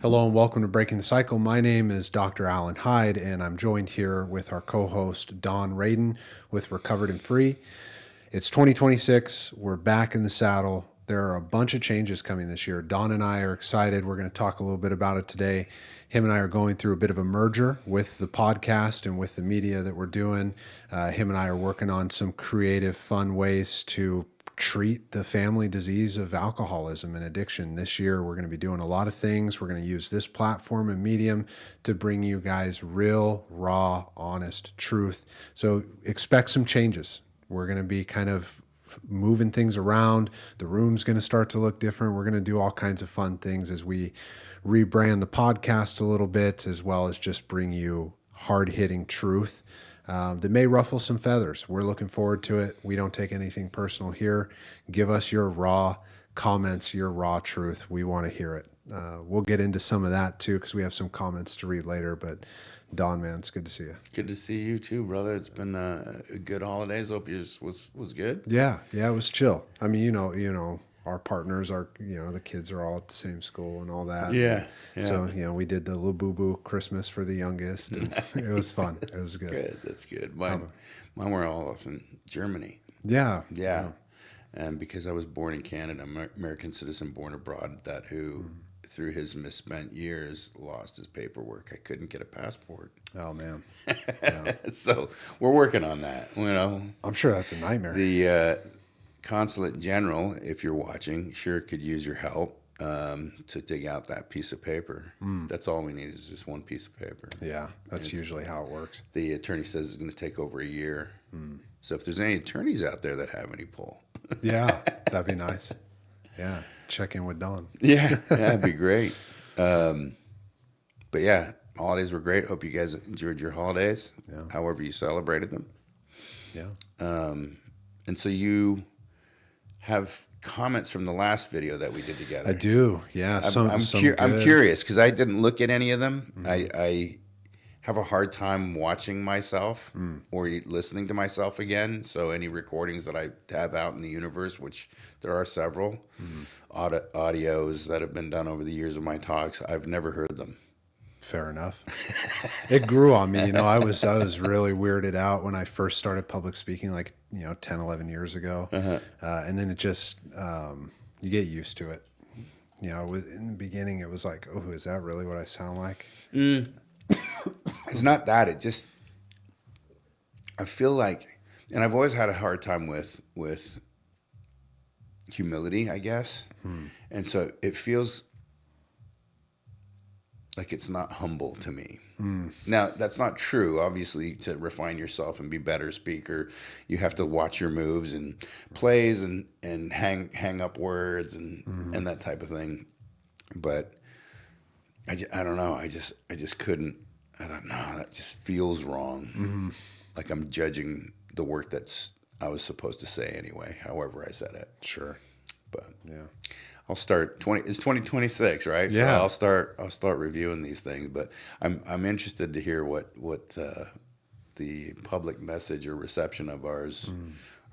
Hello and welcome to Breaking the Cycle. My name is Dr. Alan Heide, and I'm joined here with our co-host Don Radon with Recovered and Free. It's 2026. We're back in the saddle. There are a bunch of changes coming this year. Don and I are excited. We're going to talk a little bit about it today. Him and I are going through a bit of a merger with the podcast and with the media that we're doing. Him and I are working on some creative, fun ways to treat the family disease of alcoholism and addiction. This year, we're going to be doing a lot of things. We're going to use this platform and medium to bring you guys real, raw, honest truth. So expect some changes. We're going to be kind of moving things around. The room's going to start to look different. We're going to do all kinds of fun things as we rebrand the podcast a little bit, as well as just bring you hard-hitting truth that may ruffle some feathers. We're looking forward to it. We don't take anything personal here. Give us your raw comments, your raw truth. We want to hear it. We'll get into some of that too, because we have some comments to read later. But Don, man, it's good to see you. Good to see you too, brother. It's been a good holidays. Hope yours was good. Yeah, it was chill. I mean, you know, our partners are, the kids are all at the same school and all that. Yeah. So, we did the little boo-boo Christmas for the youngest. And it was fun. It was good. That's good. Mine were all off in Germany. Yeah. And because I was born in Canada, I'm an American citizen born abroad, who, through his misspent years, lost his paperwork. I couldn't get a passport. Oh, man. Yeah. So we're working on that, I'm sure that's a nightmare. The Consulate General, if you're watching, sure could use your help to dig out that piece of paper. That's all we need is just one piece of paper. Yeah, that's usually how it works. The attorney says it's going to take over a year. So if there's any attorneys out there that have any pull. Yeah, that'd be nice. Yeah, check in with Don. Yeah, that'd be great. But yeah, holidays were great. Hope you guys enjoyed your holidays, however you celebrated them. Yeah. And so you have comments from the last video that we did together. I do, yeah. I'm curious because I didn't look at any of them. I have a hard time watching myself or listening to myself again. So any recordings that I have out in the universe, which there are several, audios that have been done over the years of my talks, I've never heard them. Fair enough. It grew on me. I was really weirded out when I first started public speaking, 10, 11 years ago. And then it just, you get used to it. In the beginning, it was like, oh, is that really what I sound like? It's not that. It just, I feel like, and I've always had a hard time with humility, I guess. And so it feels like it's not humble to me. Now, that's not true. Obviously, to refine yourself and be a better speaker, you have to watch your moves and plays and hang up words and that type of thing. But I don't know. I just couldn't. I thought, no, that just feels wrong. Like I'm judging the work I was supposed to say anyway, however I said it. Sure. But yeah. I'll start it's 2026, right? Yeah. So I'll start reviewing these things, but I'm interested to hear what the public message or reception of our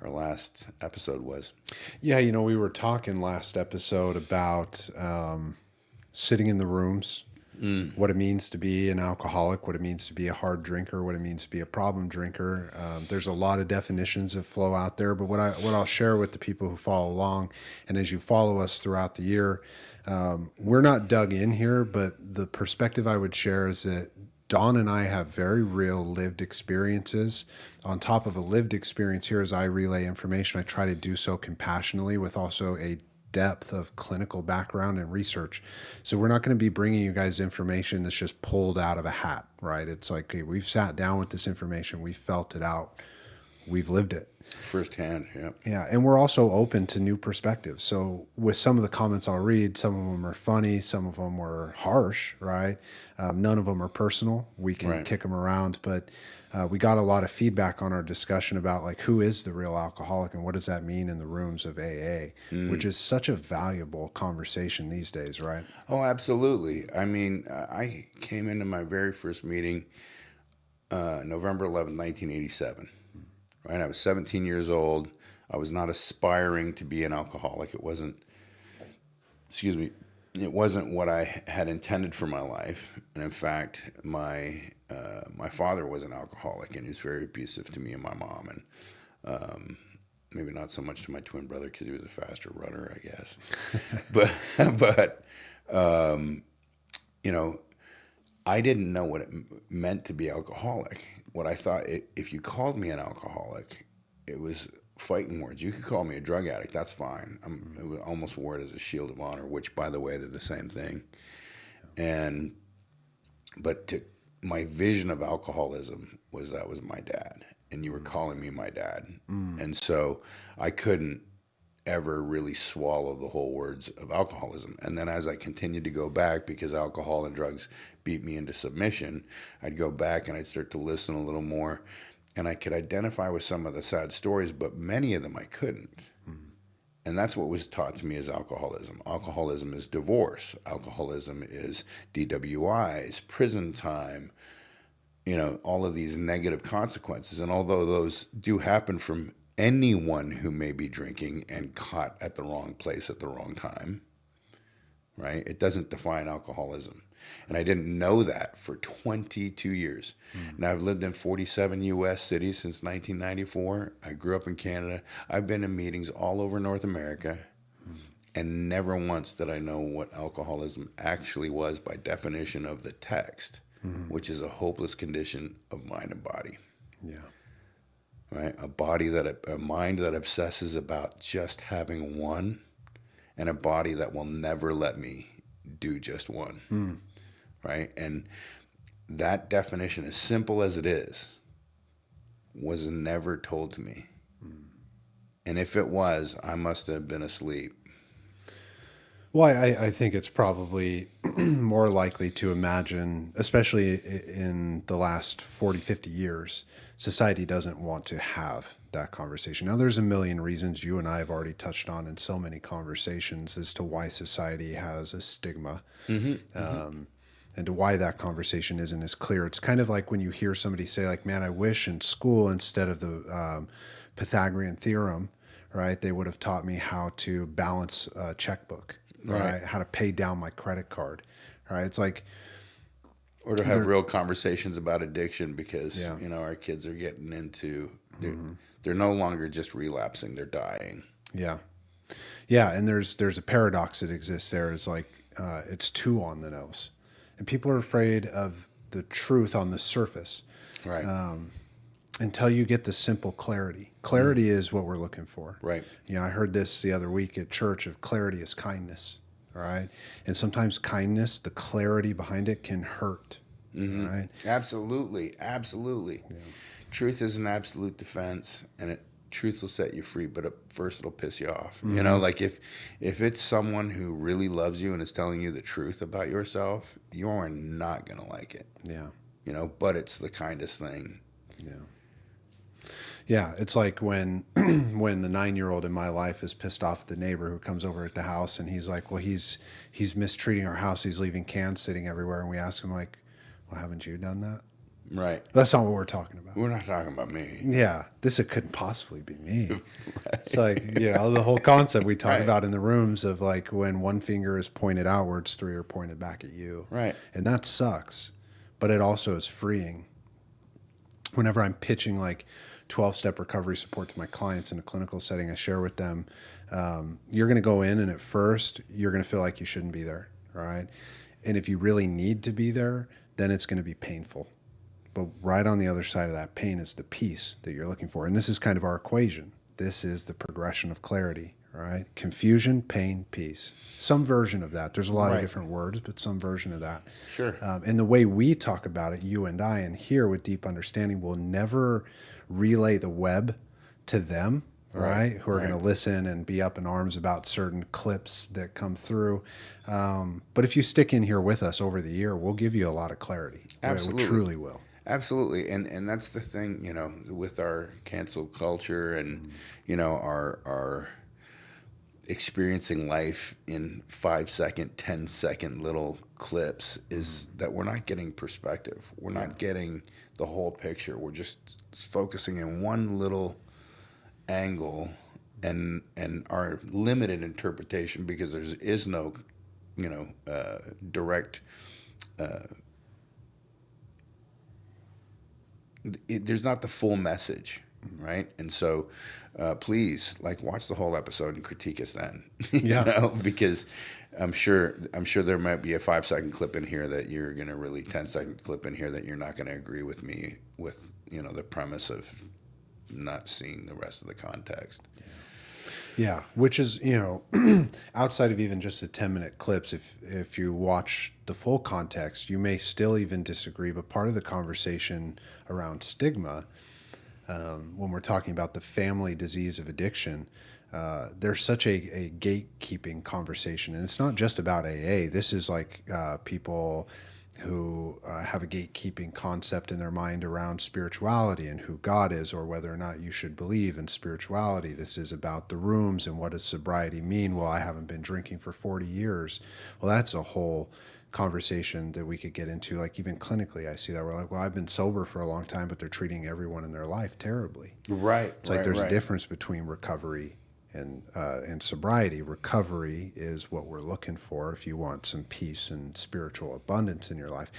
last episode was. Yeah, we were talking last episode about sitting in the rooms, what it means to be an alcoholic, what it means to be a hard drinker, what it means to be a problem drinker. There's a lot of definitions that flow out there, but what I'll share with the people who follow along, and as you follow us throughout the year, we're not dug in here, but the perspective I would share is that Don and I have very real lived experiences. On top of a lived experience here, as I relay information, I try to do so compassionately with also a depth of clinical background and research. So we're not going to be bringing you guys information that's just pulled out of a hat, right? It's like, okay, we've sat down with this information, we've felt it out, we've lived it. Firsthand, yeah. Yeah, and we're also open to new perspectives. So with some of the comments I'll read, some of them are funny, some of them were harsh, right? None of them are personal. We can kick them around, but we got a lot of feedback on our discussion about who is the real alcoholic and what does that mean in the rooms of AA, which is such a valuable conversation these days, right? Oh, absolutely. I mean, I came into my very first meeting November 11, 1987. Right? I was 17 years old. I was not aspiring to be an alcoholic. It wasn't it wasn't what I had intended for my life. And in fact, my father was an alcoholic, and he was very abusive to me and my mom, and maybe not so much to my twin brother because he was a faster runner, I guess. but you know, I didn't know what it meant to be alcoholic. What I thought, if you called me an alcoholic, it was fighting words. You could call me a drug addict. That's fine. I almost wore it as a shield of honor, which, by the way, they're the same thing. But my vision of alcoholism was that was my dad, and you were calling me my dad. And so I couldn't ever really swallow the whole words of alcoholism. And then as I continued to go back, because alcohol and drugs beat me into submission, I'd go back and I'd start to listen a little more, and I could identify with some of the sad stories, but many of them I couldn't. And that's what was taught to me as alcoholism. Alcoholism is divorce. Alcoholism is DWIs, prison time, all of these negative consequences. And although those do happen from anyone who may be drinking and caught at the wrong place at the wrong time, right? It doesn't define alcoholism. And I didn't know that for 22 years. Now, I've lived in 47 U.S. cities since 1994. I grew up in Canada. I've been in meetings all over North America. And never once did I know what alcoholism actually was by definition of the text, which is a hopeless condition of mind and body. Yeah. Right? A mind that obsesses about just having one, and a body that will never let me do just one. Right? And that definition, as simple as it is, was never told to me. And if it was, I must have been asleep. Well, I think it's probably more likely to imagine, especially in the last 40, 50 years, society doesn't want to have that conversation. Now, there's a million reasons you and I have already touched on in so many conversations as to why society has a stigma. And to why that conversation isn't as clear. It's kind of like when you hear somebody say, like, man, I wish in school, instead of the Pythagorean theorem, right, they would have taught me how to balance a checkbook, right? How to pay down my credit card, right? It's like... Or to have real conversations about addiction, because, our kids are getting into... They're no longer just relapsing, they're dying. Yeah. Yeah, and there's a paradox that exists there. It's like, it's too on the nose. And people are afraid of the truth on the surface, Right. Until you get the simple clarity. Clarity is what we're looking for. Right. I heard this the other week at church of clarity is kindness, all right? And sometimes kindness, the clarity behind it can hurt, right? Absolutely. Absolutely. Yeah. Truth is an absolute defense, and truth will set you free, but at first it'll piss you off. Like if it's someone who really loves you and is telling you the truth about yourself, you're not going to like it. Yeah. But it's the kindest thing. Yeah. Yeah, it's like when when the 9-year-old in my life is pissed off at the neighbor who comes over at the house, and he's like, well, he's mistreating our house. He's leaving cans sitting everywhere. And we ask him, like, well, haven't you done that? Right. That's not what we're talking about. We're not talking about me. Yeah. It couldn't possibly be me. Right. It's like, the whole concept we talk about in the rooms of, like, when one finger is pointed outwards, 3 are pointed back at you. Right. And that sucks. But it also is freeing. Whenever I'm pitching, like, 12-step recovery support to my clients in a clinical setting, I share with them, you're going to go in, and at first you're going to feel like you shouldn't be there. Right. And if you really need to be there, then it's going to be painful. But right on the other side of that pain is the peace that you're looking for. And this is kind of our equation. This is the progression of clarity, right? Confusion, pain, peace. Some version of that. There's a lot of different words, but some version of that. Sure. And the way we talk about it, you and I, and here with deep understanding, will never relay the web to them, right? Who are going to listen and be up in arms about certain clips that come through. But if you stick in here with us over the year, we'll give you a lot of clarity. Absolutely. We truly will. Absolutely. And that's the thing, with our cancel culture and, our experiencing life in 5-second, 10-second little clips is that we're not getting perspective. We're not getting the whole picture. We're just focusing in one little angle and our limited interpretation, because there is no direct. There's not the full message, right? And so, please, watch the whole episode and critique us then, because I'm sure there might be a 5-second clip in here that you're gonna 10-second clip in here that you're not gonna agree with me with, the premise of not seeing the rest of the context. Yeah, which is, outside of even just the 10-minute clips, if you watch the full context, you may still even disagree. But part of the conversation around stigma, when we're talking about the family disease of addiction, there's such a gatekeeping conversation. And it's not just about AA. This is like people who have a gatekeeping concept in their mind around spirituality and who God is, or whether or not you should believe in spirituality. This is about the rooms and what does sobriety mean? Well, I haven't been drinking for 40 years. Well, that's a whole conversation that we could get into. Like even clinically, I see that we're like, well, I've been sober for a long time, but they're treating everyone in their life terribly. Right. It's like there's a difference between recovery and sobriety. Recovery is what we're looking for if you want some peace and spiritual abundance in your life.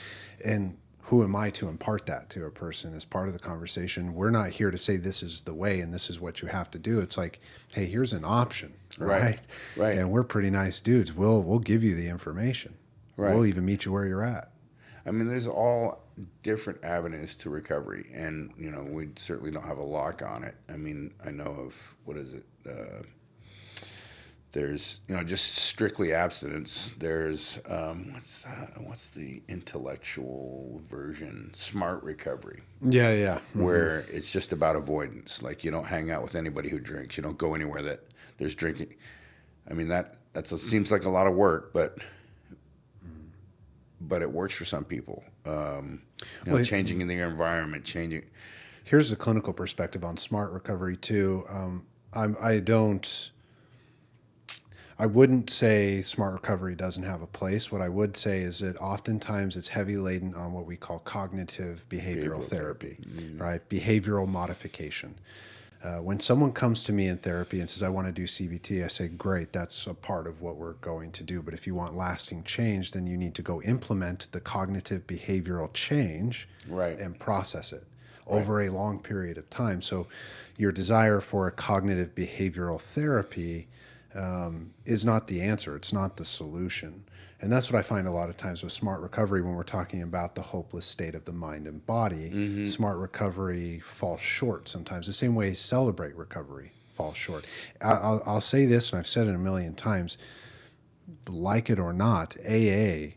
And who am I to impart that to a person as part of the conversation? We're not here to say this is the way and this is what you have to do. It's like, hey, here's an option, right? Right. And we're pretty nice dudes. We'll give you the information. Right. We'll even meet you where you're at. I mean, there's all different avenues to recovery, and we certainly don't have a lock on it. I mean, I know of there's just strictly abstinence. There's what's the intellectual version? Smart recovery. Yeah, yeah. Mm-hmm. Where it's just about avoidance. Like you don't hang out with anybody who drinks. You don't go anywhere that there's drinking. I mean seems like a lot of work, but it works for some people. Changing in the environment, changing. Here's the clinical perspective on smart recovery too. I wouldn't say smart recovery doesn't have a place. What I would say is that oftentimes it's heavy laden on what we call cognitive behavioral therapy, right? Behavioral modification. When someone comes to me in therapy and says, I want to do CBT, I say, great, that's a part of what we're going to do. But if you want lasting change, then you need to go implement the cognitive behavioral change and process it over a long period of time. So your desire for a cognitive behavioral therapy is not the answer. It's not the solution. And that's what I find a lot of times with smart recovery when we're talking about the hopeless state of the mind and body. Mm-hmm. Smart recovery falls short sometimes, the same way Celebrate recovery falls short. I'll say this, and I've said it a million times, like it or not, AA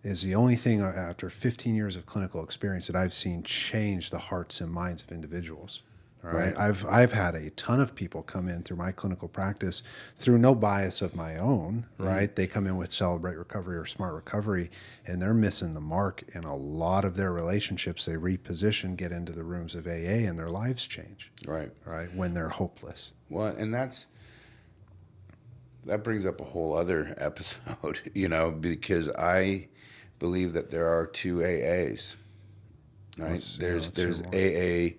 is the only thing after 15 years of clinical experience that I've seen change the hearts and minds of individuals. All right. I've had a ton of people come in through my clinical practice through no bias of my own, right? Mm-hmm. They come in with Celebrate recovery or smart recovery, and they're missing the mark in a lot of their relationships. They reposition, get into the rooms of AA, and their lives change. Right. When they're hopeless. Well, and that brings up a whole other episode, because I believe that there are two AAs. Right? There's AA.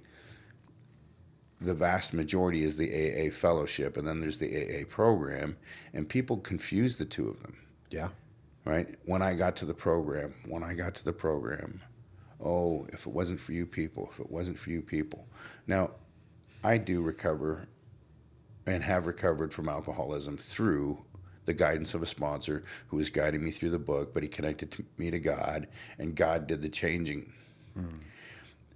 The vast majority is the AA fellowship, and then there's the AA program, and people confuse the two of them. Yeah. Right? When I got to the program, oh, if it wasn't for you people. Now, I do recover and have recovered from alcoholism through the guidance of a sponsor who was guiding me through the book, but he connected me to God, and God did the changing. Mm.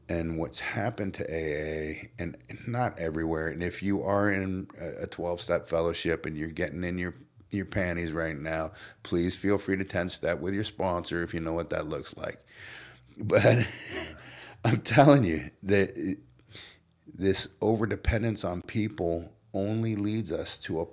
And what's happened to AA, and not everywhere, and if you are in a 12-step fellowship and you're getting in your panties right now, please feel free to 10-step with your sponsor if you know what that looks like. But I'm telling you that this overdependence on people only leads us to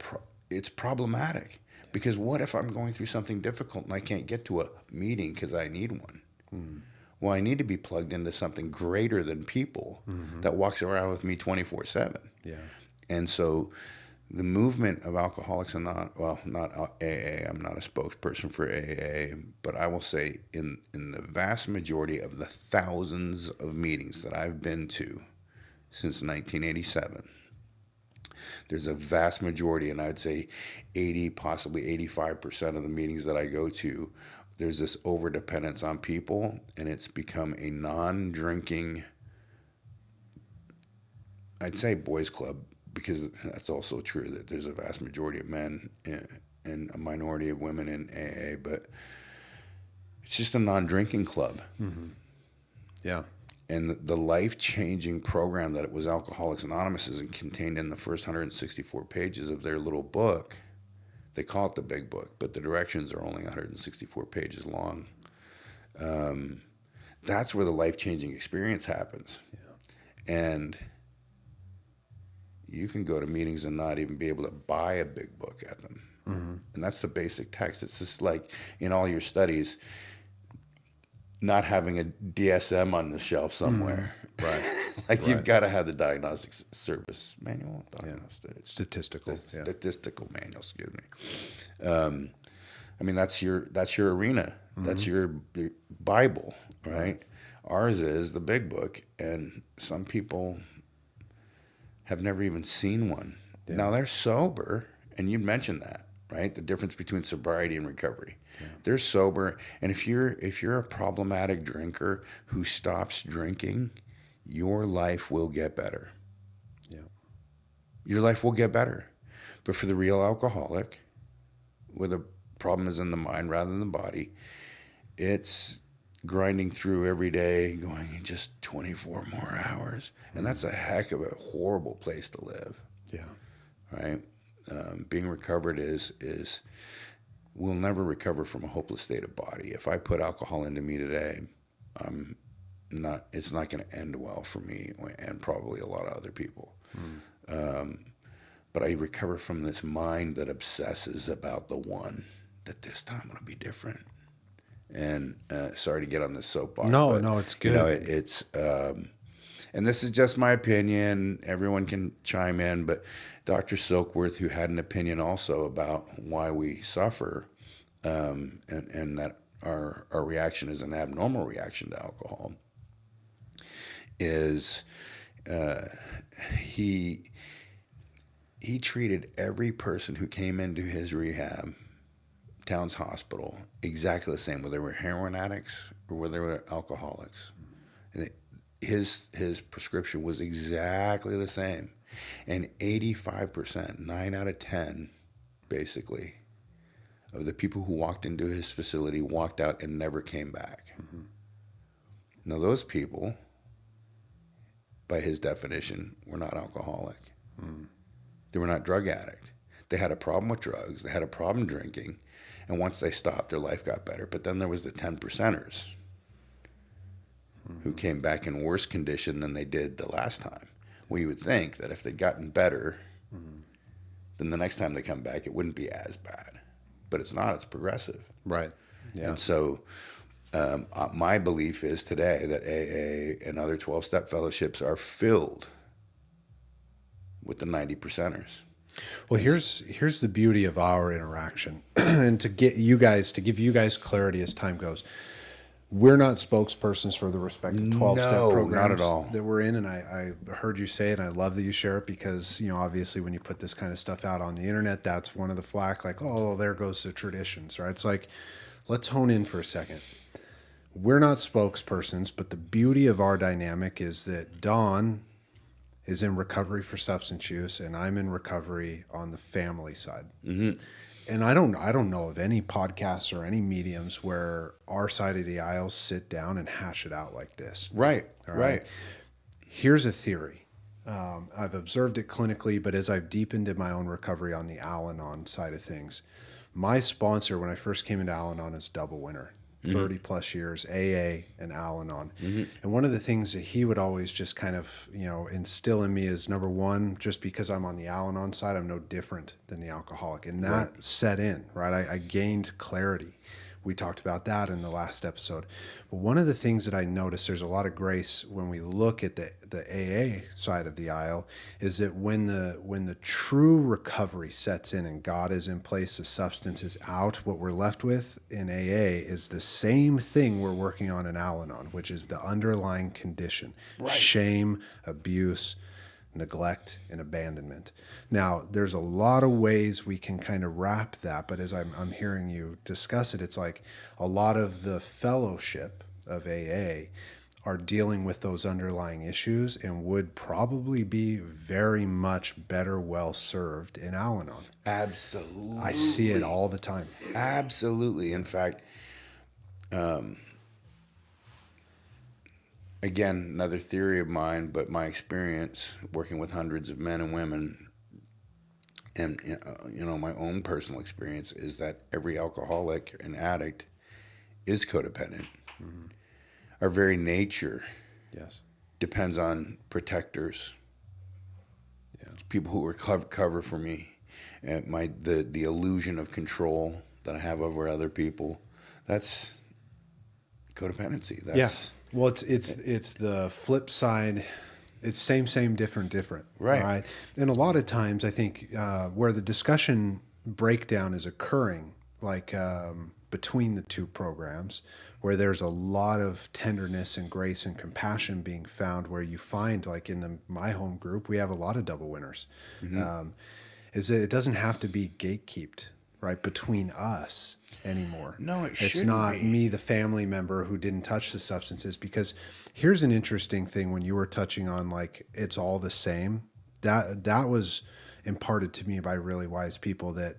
it's problematic. Because what if I'm going through something difficult and I can't get to a meeting because I need one? Hmm. Well, I need to be plugged into something greater than people that walks around with me 24/7. Yeah. And so the movement of Alcoholics Anonymous, well, not AA, I'm not a spokesperson for AA, but I will say in the vast majority of the thousands of meetings that I've been to since 1987, There's a vast majority, and I'd say 80, possibly 85% of the meetings that I go to, there's this overdependence on people, and it's become a non-drinking, I'd say boys club, because that's also true that there's a vast majority of men and a minority of women in AA, but it's just a non-drinking club. Yeah. And the life-changing program that it was Alcoholics Anonymous is contained in the first 164 pages of their little book. They call it the big book, but the directions are only 164 pages long. That's where the life-changing experience happens. Yeah. And you can go to meetings and not even be able to buy a big book at them. And that's the basic text. It's just like in all your studies, not having a DSM on the shelf somewhere. Right. Like you've got to have the diagnostic service manual. Statistical. Statistical manual, excuse me. I mean, that's your arena. That's your Bible, right? Ours is the big book, and some people have never even seen one. Yeah. Now they're sober, and you mentioned that, right? The difference between sobriety and recovery. Yeah. They're sober, and if you're a problematic drinker who stops drinking, your life will get better. Yeah. Your life will get better. But for the real alcoholic, where the problem is in the mind rather than the body, it's grinding through every day, going just 24 more hours. And that's a heck of a horrible place to live. Yeah. Right? Being recovered is we'll never recover from a hopeless state of body. If I put alcohol into me today, it's not going to end well for me and probably a lot of other people. But I recover from this mind that obsesses about the one, that this time I'm going to be different. And sorry to get on this soapbox. No, it's good. You know, it's and this is just my opinion. Everyone can chime in, but Dr. Silkworth, who had an opinion also about why we suffer, and that our reaction is an abnormal reaction to alcohol, is he treated every person who came into his rehab, Towns Hospital, exactly the same, whether they were heroin addicts or whether they were alcoholics. And his prescription was exactly the same. And 85%, 9 out of 10, basically, of the people who walked into his facility walked out and never came back. Now, those people, by his definition, were not alcoholic. They were not drug addict. They had a problem with drugs. They had a problem drinking. And once they stopped, their life got better. But then there was the 10%ers who came back in worse condition than they did the last time. Well, you would think that if they'd gotten better, then the next time they come back, it wouldn't be as bad. But it's not. It's progressive. Right. Yeah. And so my belief is today that AA and other 12-step fellowships are filled with the 90%ers. Well, here's the beauty of our interaction, and to give you guys clarity as time goes. We're not spokespersons for the respective 12-step programs not at all. that we're in, and I heard you say it, and I love that you share it because, you know, obviously when you put this kind of stuff out on the internet, that's one of the flack, like, oh, there goes the traditions, right? It's like, let's hone in for a second. We're not spokespersons, but the beauty of our dynamic is that Dawn is in recovery for substance use, and I'm in recovery on the family side. And I don't know of any podcasts or any mediums where our side of the aisle sit down and hash it out like this. Right. Right. Here's a theory. I've observed it clinically, but as I've deepened in my own recovery on the Al-Anon side of things, my sponsor when I first came into Al-Anon is double winner. 30 plus years, AA and Al-Anon. And one of the things that he would always just kind of, you know, instill in me is, number one, just because I'm on the Al-Anon side, I'm no different than the alcoholic. And that set in, right? I gained clarity. We talked about that in the last episode. But one of the things that I noticed, there's a lot of grace when we look at the AA side of the aisle, is that when the true recovery sets in and God is in place, the substance is out, what we're left with in AA is the same thing we're working on in Al-Anon, which is the underlying condition. Shame, abuse, neglect, and abandonment. Now, there's a lot of ways we can kind of wrap that, but as I'm hearing you discuss it, it's like a lot of the fellowship of AA are dealing with those underlying issues and would probably be very much better well served in Al-Anon. Absolutely. I see it all the time. Absolutely. In fact, again, another theory of mine, but my experience working with hundreds of men and women, and my own personal experience is that every alcoholic and addict is codependent. Mm-hmm. Our very nature, yes, depends on protectors. Yeah. People who are cover for me, and the illusion of control that I have over other people. That's codependency. That's Well, it's the flip side. It's same, different. Right. And a lot of times I think where the discussion breakdown is occurring, like between the two programs, where there's a lot of tenderness and grace and compassion being found, where you find, like in my home group, we have a lot of double winners. Mm-hmm. Is that it doesn't have to be gatekept, right, between us anymore. No, it's not me, the family member who didn't touch the substances. Because here's an interesting thing when you were touching on, like, it's all the same. That was imparted to me by really wise people, that,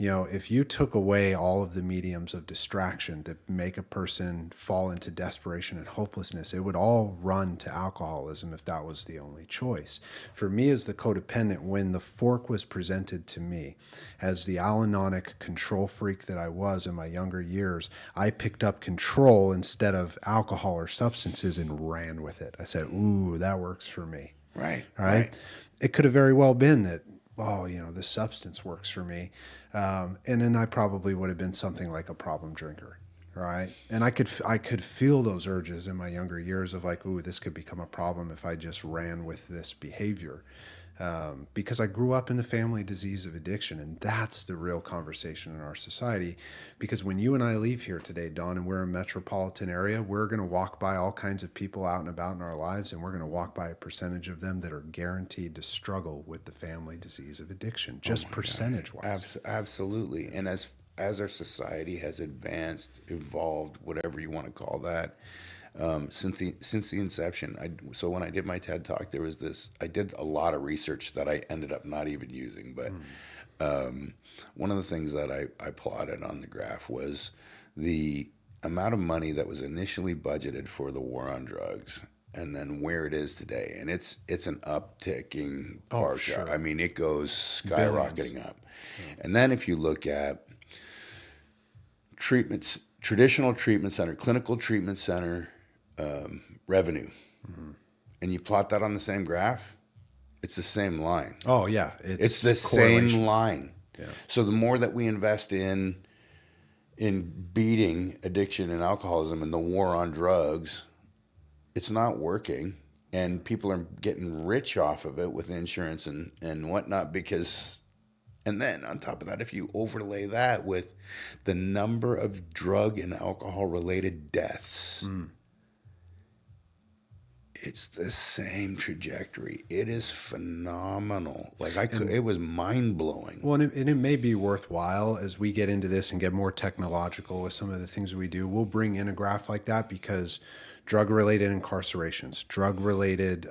if you took away all of the mediums of distraction that make a person fall into desperation and hopelessness, it would all run to alcoholism if that was the only choice. For me as the codependent, when the fork was presented to me as the Al-Anonic control freak that I was in my younger years, I picked up control instead of alcohol or substances and ran with it. I said, ooh, that works for me. Right. It could have very well been that, this substance works for me. And then I probably would have been something like a problem drinker, right? And I could feel those urges in my younger years of like, ooh, this could become a problem if I just ran with this behavior. Because I grew up in the family disease of addiction, and that's the real conversation in our society. Because when you and I leave here today, Don, and we're in a metropolitan area, we're going to walk by all kinds of people out and about in our lives, and we're going to walk by a percentage of them that are guaranteed to struggle with the family disease of addiction, just percentage-wise. Absolutely. And as our society has evolved, whatever you want to call that, since the inception. So when I did my TED Talk, there was I did a lot of research that I ended up not even using, but one of the things that I plotted on the graph was the amount of money that was initially budgeted for the war on drugs, and then where it is today. And it's an upticking bar chart. I mean, it goes skyrocketing Billions. up. Yeah. And then if you look at treatments, traditional treatment center, clinical treatment center revenue, and you plot that on the same graph, it's the same line. Oh yeah, it's the same line. Yeah. So the more that we invest in beating addiction and alcoholism and the war on drugs, it's not working, and people are getting rich off of it with insurance and whatnot. And then on top of that, if you overlay that with the number of drug and alcohol related deaths, it's the same trajectory. It is phenomenal. It was mind blowing. Well, and it may be worthwhile as we get into this and get more technological with some of the things we do. We'll bring in a graph like that, because drug related incarcerations, drug related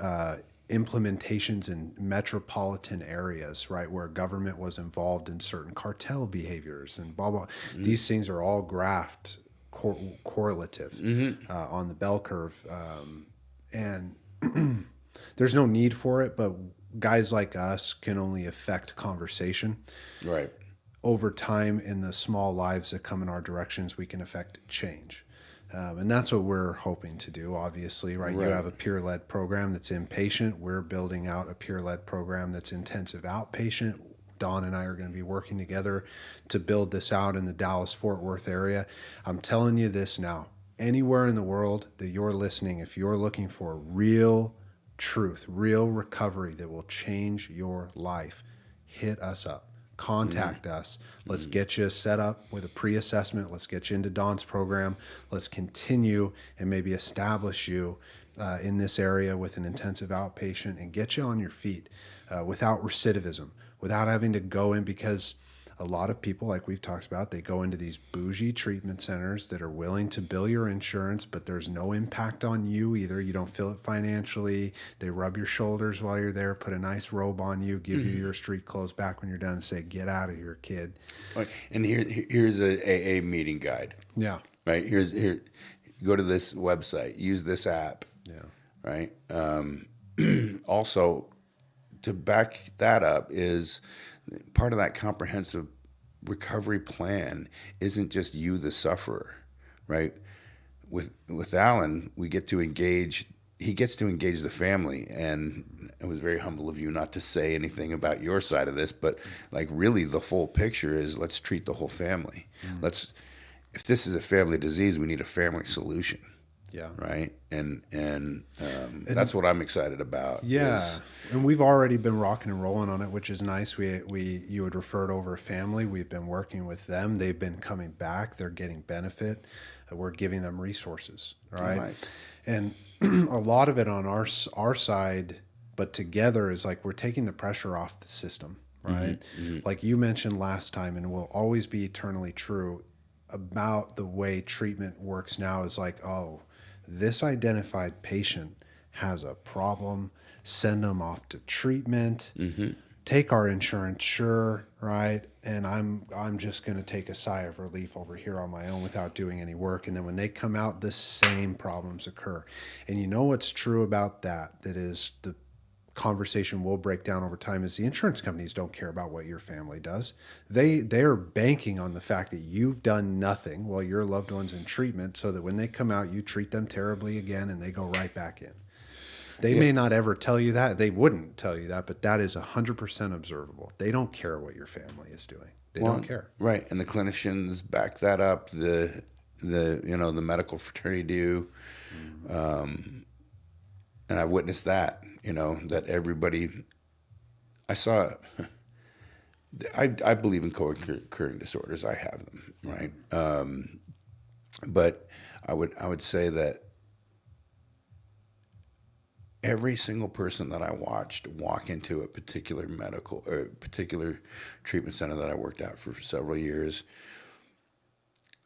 implementations in metropolitan areas, right, where government was involved in certain cartel behaviors and blah, blah. Mm-hmm. These things are all graphed correlative on the bell curve. And there's no need for it, but guys like us can only affect conversation. Right. Over time, in the small lives that come in our directions, we can affect change. And that's what we're hoping to do, obviously, right? You have a peer-led program that's inpatient. We're building out a peer-led program that's intensive outpatient. Don and I are going to be working together to build this out in the Dallas-Fort Worth area. I'm telling you this now. Anywhere in the world that you're listening, if you're looking for real truth, real recovery that will change your life, hit us up. contact us. Let's get you set up with a pre-assessment. Let's get you into Don's program. Let's continue and maybe establish you in this area with an intensive outpatient and get you on your feet without recidivism, without having to go in, because a lot of people, like we've talked about, they go into these bougie treatment centers that are willing to bill your insurance, but there's no impact on you either. You don't feel it financially. They rub your shoulders while you're there, put a nice robe on you, give you your street clothes back when you're done, and say, get out of here, kid. Right. And here's a AA meeting guide. Yeah. Right. Here, go to this website, use this app. Yeah. Right. Also, to back that up is part of that comprehensive recovery plan isn't just you, the sufferer, right? With Alan, we get to engage. He gets to engage the family, and it was very humble of you not to say anything about your side of this, but like really the full picture is let's treat the whole family. If this is a family disease, we need a family solution. Yeah. Right. And that's what I'm excited about. Yeah. And we've already been rocking and rolling on it, which is nice. You had referred over a family. We've been working with them. They've been coming back. They're getting benefit. We're giving them resources. Right. Nice. And a lot of it on our side, but together is like, we're taking the pressure off the system. Right. Like you mentioned last time, and will always be eternally true about the way treatment works now, is like, oh, this identified patient has a problem, send them off to treatment, take our insurance, sure, right? And I'm just going to take a sigh of relief over here on my own without doing any work. And then when they come out, the same problems occur. And you know what's true about that is the conversation will break down over time, is the insurance companies don't care about what your family does. They're banking on the fact that you've done nothing while your loved one's in treatment, so that when they come out, you treat them terribly again and they go right back in. They may not ever tell you that. They wouldn't tell you that, but that is 100% observable. They don't care what your family is doing. They don't care. Right. And the clinicians back that up. The medical fraternity do. And I've witnessed that, that everybody, I saw, I believe in co-occurring disorders. I have them, right? But I would say that every single person that I watched walk into a particular particular treatment center that I worked at for several years,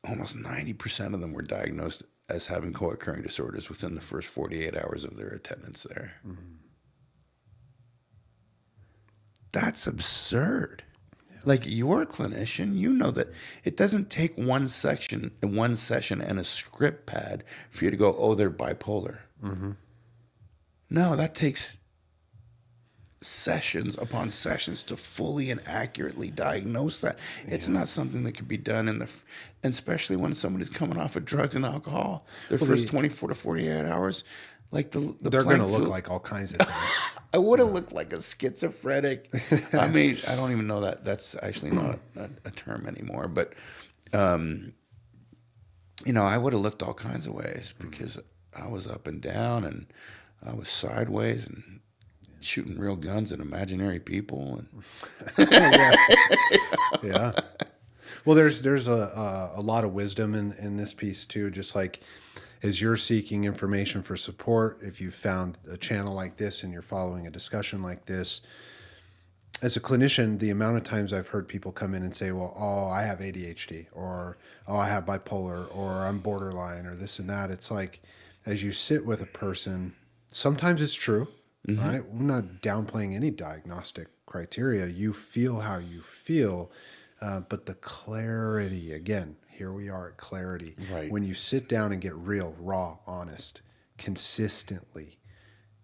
almost 90% of them were diagnosed as having co-occurring disorders within the first 48 hours of their attendance there. That's absurd. Yeah. Like, you're a clinician, you know that it doesn't take one session and a script pad for you to go, oh, they're bipolar. No, that takes sessions upon sessions to fully and accurately diagnose that. It's not something that can be done and especially when somebody's coming off of drugs and alcohol, their first 24 to 48 hours, like they're going to look like all kinds of things. I would have looked like a schizophrenic. I mean, I don't even know that that's actually not a term anymore, but I would have looked all kinds of ways because I was up and down and I was sideways and shooting real guns at imaginary people. And yeah. Well, there's a lot of wisdom in this piece too. Just like as you're seeking information for support, if you found a channel like this and you're following a discussion like this, as a clinician, the amount of times I've heard people come in and say, well, oh, I have ADHD, or oh, I have bipolar, or I'm borderline, or this and that. It's like, as you sit with a person, sometimes it's true, right? We're not downplaying any diagnostic criteria. You feel how you feel, but the clarity, again, here we are at clarity. Right. When you sit down and get real, raw, honest, consistently,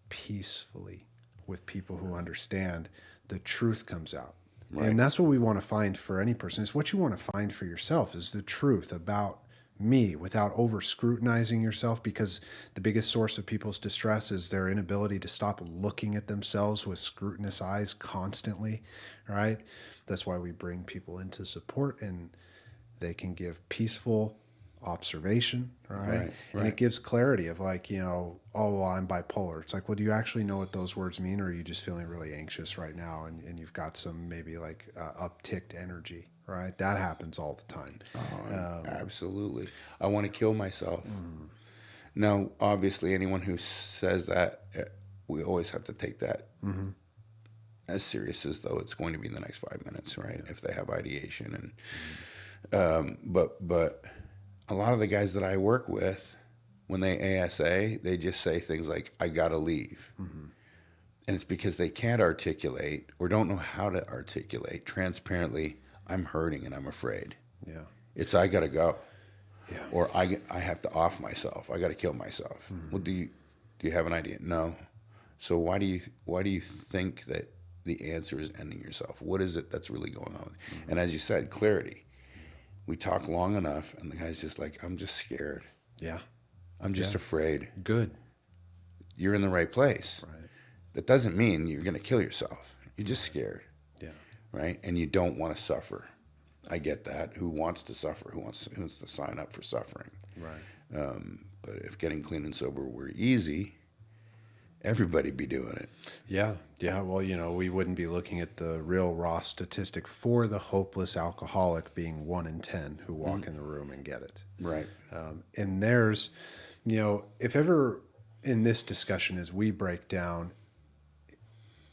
peacefully with people who understand, the truth comes out. Right. And that's what we want to find for any person. It's what you want to find for yourself is the truth about me without over scrutinizing yourself, because the biggest source of people's distress is their inability to stop looking at themselves with scrutinous eyes constantly, right? That's why we bring people into support, and they can give peaceful, observation, right? And Right. it gives clarity of like, oh, well, I'm bipolar. It's like, well, do you actually know what those words mean? Or are you just feeling really anxious right now and you've got some maybe like upticked energy, right? That happens all the time. Absolutely. I want to kill myself. Now, obviously, anyone who says that, we always have to take that as serious as though it's going to be in the next 5 minutes, right? If they have ideation. But a lot of the guys that I work with, when they ASA, they just say things like, I got to leave. And it's because they can't articulate or don't know how to articulate transparently, I'm hurting and I'm afraid. Yeah. It's, I got to go. Yeah. Or I have to off myself. I got to kill myself. Well, do you have an idea? No. So why do you think that the answer is ending yourself? What is it that's really going on? And as you said, clarity. We talk long enough, and the guy's just like, I'm just scared. Yeah. I'm just afraid. Good. You're in the right place. Right. That doesn't mean you're going to kill yourself. You're just scared. Yeah. Right? And you don't want to suffer. I get that. Who wants to suffer? Who wants to sign up for suffering? Right. But if getting clean and sober were easy, everybody'd be doing it. Yeah. Yeah. Well, we wouldn't be looking at the real raw statistic for the hopeless alcoholic being 1 in 10 who walk in the room and get it. Right. And there's, if ever in this discussion as we break down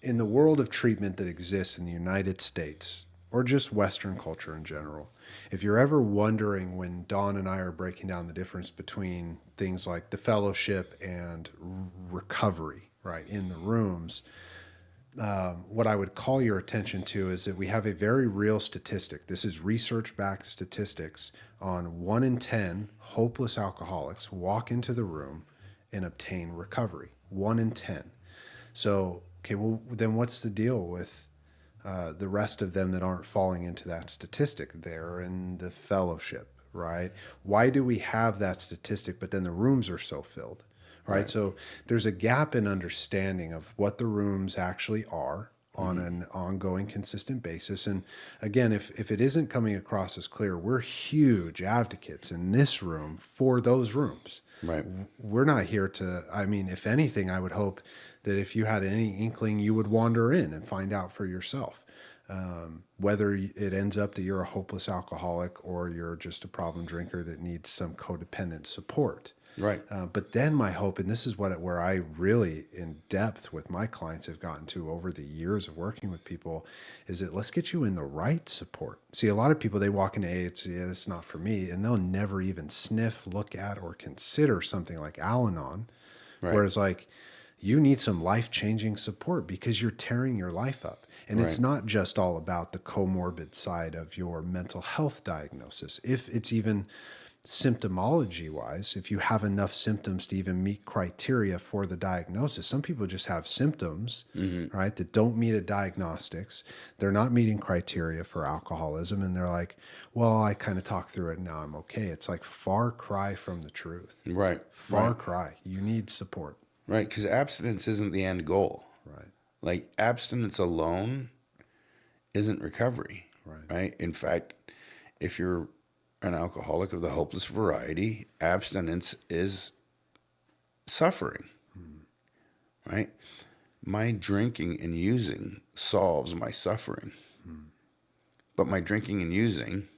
in the world of treatment that exists in the United States or just Western culture in general, if you're ever wondering when Dawn and I are breaking down the difference between things like the fellowship and recovery, right, in the rooms, what I would call your attention to is that we have a very real statistic. This is research-backed statistics on 1 in 10 hopeless alcoholics walk into the room and obtain recovery. 1 in 10. So, okay, well, then what's the deal with the rest of them that aren't falling into that statistic? They're in the fellowship, right? Why do we have that statistic, but then the rooms are so filled, right? So there's a gap in understanding of what the rooms actually are on an ongoing, consistent basis. And again, if it isn't coming across as clear, we're huge advocates in this room for those rooms. Right. We're not here to, if anything, I would hope that if you had any inkling, you would wander in and find out for yourself. Whether it ends up that you're a hopeless alcoholic or you're just a problem drinker that needs some codependent support. Right. But then my hope, and this is where I really in depth with my clients have gotten to over the years of working with people, is that let's get you in the right support. See, a lot of people, they walk into AA, it's not for me, and they'll never even sniff, look at, or consider something like Al-Anon. Right. Whereas like you need some life-changing support because you're tearing your life up. And it's not just all about the comorbid side of your mental health diagnosis. If it's even symptomology wise, if you have enough symptoms to even meet criteria for the diagnosis, some people just have symptoms, right, that don't meet a diagnostics. They're not meeting criteria for alcoholism. And they're like, well, I kind of talked through it and now I'm okay. It's like far cry from the truth. Right. Far cry. You need support. Right. Because abstinence isn't the end goal. Right. Like abstinence alone isn't recovery. Right. In fact, if you're an alcoholic of the hopeless variety, abstinence is suffering. Right. My drinking and using solves my suffering. But my drinking and using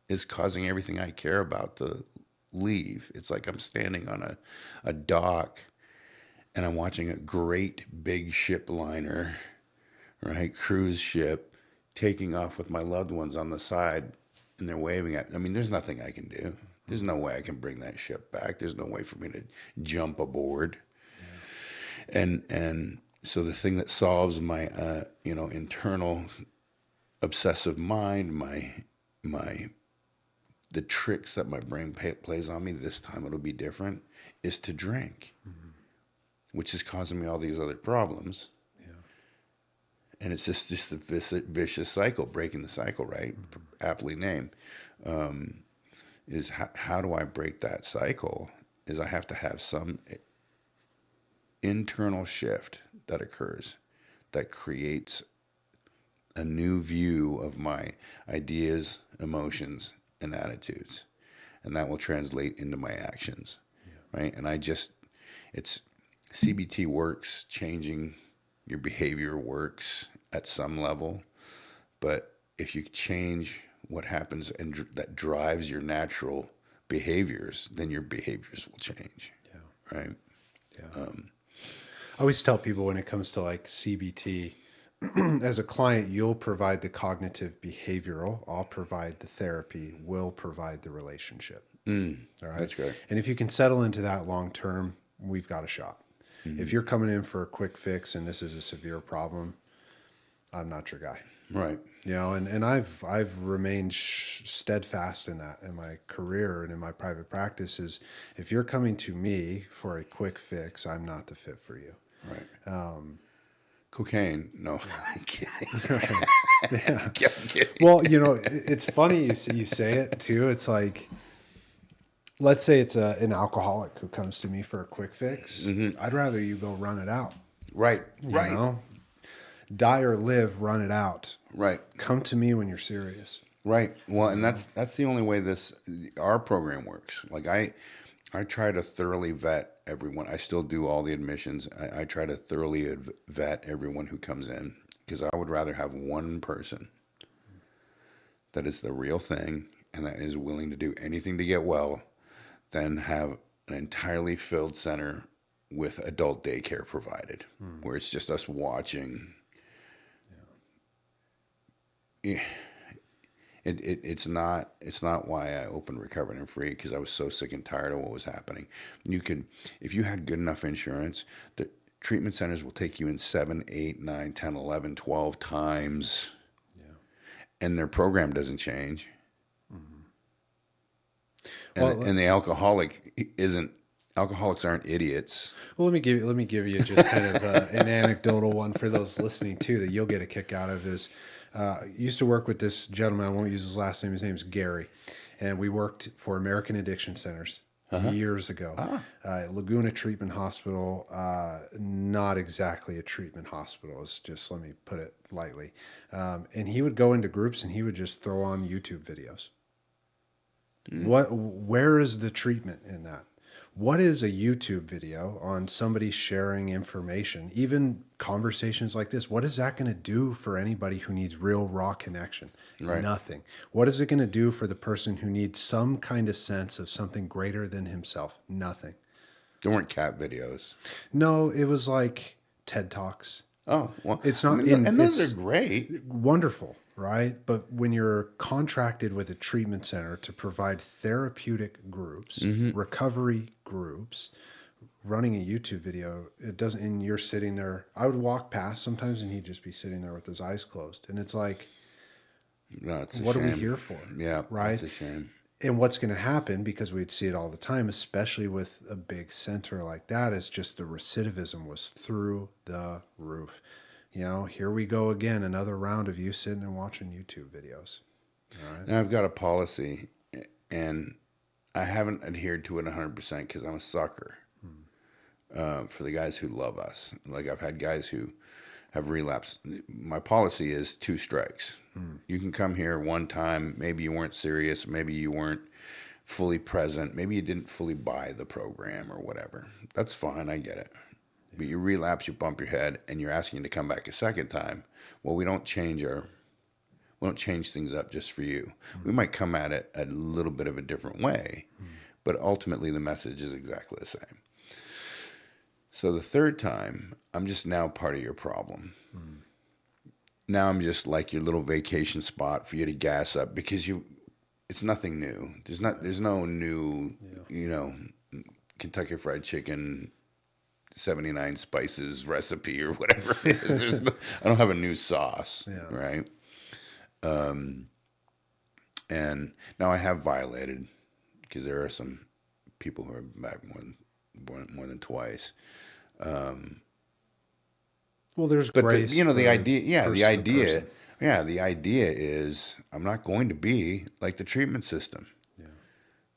is causing everything I care about to leave. It's like I'm standing on a dock and I'm watching a great big ship liner, right, cruise ship, taking off with my loved ones on the side, and they're waving at me. I mean, there's nothing I can do. There's no way I can bring that ship back. There's no way for me to jump aboard. Yeah. And so the thing that solves my internal obsessive mind, the tricks that my brain plays on me, this time it'll be different, is to drink. Which is causing me all these other problems. Yeah. And it's just a vicious cycle, breaking the cycle, right? Aptly named. Is how do I break that cycle? Is I have to have some internal shift that occurs that creates a new view of my ideas, emotions, and attitudes. and that will translate into my actions, right? And it's CBT works, changing your behavior works at some level, but if you change what happens and that drives your natural behaviors, then your behaviors will change, right? Yeah. I always tell people when it comes to like CBT, as a client, you'll provide the cognitive behavioral, I'll provide the therapy, we'll provide the relationship. All right. That's great. And if you can settle into that long term, we've got a shot. If you're coming in for a quick fix and this is a severe problem, I'm not your guy. Right. You know, and I've remained steadfast in that in my career and in my private practice is if you're coming to me for a quick fix, I'm not the fit for you. Right. Cocaine. No, I'm kidding. Right. Yeah. I'm kidding. Well, you know, it's funny you say it too. It's like, let's say it's an alcoholic who comes to me for a quick fix. I'd rather you go run it out. Right. You Right. know? Die or live, run it out. Right. Come to me when you're serious. Right. Well, and that's the only way our program works. Like I try to thoroughly vet everyone. I still do all the admissions. I try to thoroughly vet everyone who comes in because I would rather have one person that is the real thing and that is willing to do anything to get well than have an entirely filled center with adult daycare provided, where it's just us watching. Yeah. It's not why I opened Recovered and Free, because I was so sick and tired of what was happening. If you had good enough insurance, the treatment centers will take you in 7, 8, 9, 10, 11, 12 times, and their program doesn't change. And the alcoholics aren't idiots. Well, let me give you just kind of an anecdotal one for those listening too that you'll get a kick out of is. Used to work with this gentleman. I won't use his last name. His name's Gary. And we worked for American Addiction Centers years ago. Laguna Treatment Hospital, not exactly a treatment hospital. It's just, let me put it lightly. And he would go into groups and he would just throw on YouTube videos. Where is the treatment in that? What is a YouTube video on somebody sharing information, even conversations like this? What is that going to do for anybody who needs real raw connection? Right. Nothing. What is it going to do for the person who needs some kind of sense of something greater than himself? Nothing. There weren't cat videos. No, it was like TED Talks. Oh, well, It's not and those are great. Wonderful, right? But when you're contracted with a treatment center to provide therapeutic groups, recovery groups, running a YouTube video, it doesn't, and you're sitting there, I would walk past sometimes and he'd just be sitting there with his eyes closed. And it's like, No, it's a what shame. are we here for? Yeah, right? It's a shame. And what's going to happen, because we'd see it all the time, especially with a big center like that, is just the recidivism was through the roof. You know, here we go again, another round of you sitting and watching YouTube videos. All right. Now I've got a policy, and I haven't adhered to it 100% because I'm a sucker for the guys who love us. Like I've had guys who have relapsed. My policy is 2 strikes. You can come here one time. Maybe you weren't serious. Maybe you weren't fully present. Maybe you didn't fully buy the program or whatever. That's fine. I get it. But you relapse, you bump your head, and you're asking to come back a second time. Well, we don't change things up just for you. We might come at it a little bit of a different way, but ultimately the message is exactly the same. So the third time, I'm just now part of your problem. Now I'm just like your little vacation spot for you to gas up because it's nothing new. There's no new, Kentucky Fried Chicken 79 spices recipe or whatever it is. I don't have a new sauce, right? And now I have violated because there are some people who are back more than twice. Well, there's But grace. the idea, person. the idea is I'm not going to be like the treatment system.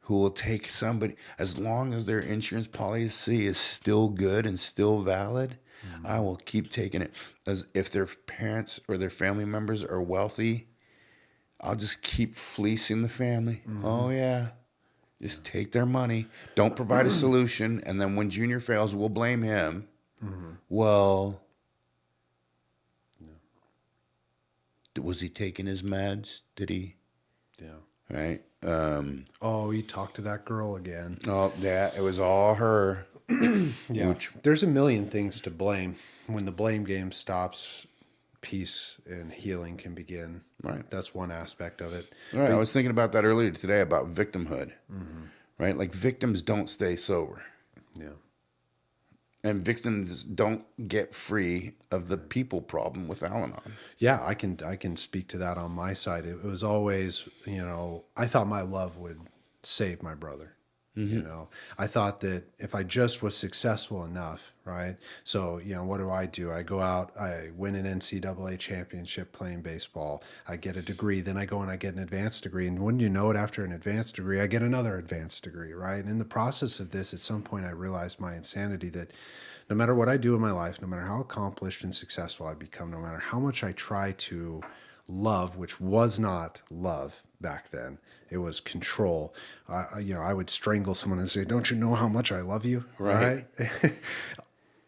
Who will take somebody, as long as their insurance policy is still good and still valid, I will keep taking it. As if their parents or their family members are wealthy, I'll just keep fleecing the family. Oh yeah, Just take their money. Don't provide a solution. And then when Junior fails, we'll blame him. Well, was he taking his meds? Did he? Yeah. Right. Oh, he talked to that girl again. Oh, yeah. It was all her. Yeah. There's a million things to blame. When the blame game stops, peace and healing can begin. Right. That's one aspect of it. Right. I was thinking about that earlier today about victimhood. Right. Like victims don't stay sober. Yeah. And victims don't get free of the people problem with Al-Anon. Yeah, I can speak to that on my side. It was always, I thought my love would save my brother. I thought that if I just was successful enough, right? So, what do? I go out, I win an NCAA championship playing baseball. I get a degree, then I go and I get an advanced degree. And wouldn't you know it, after an advanced degree, I get another advanced degree, right? And in the process of this, at some point, I realized my insanity, that no matter what I do in my life, no matter how accomplished and successful I become, no matter how much I try to love, which was not love back then, it was control. I would strangle someone and say, "Don't you know how much I love you?" Right?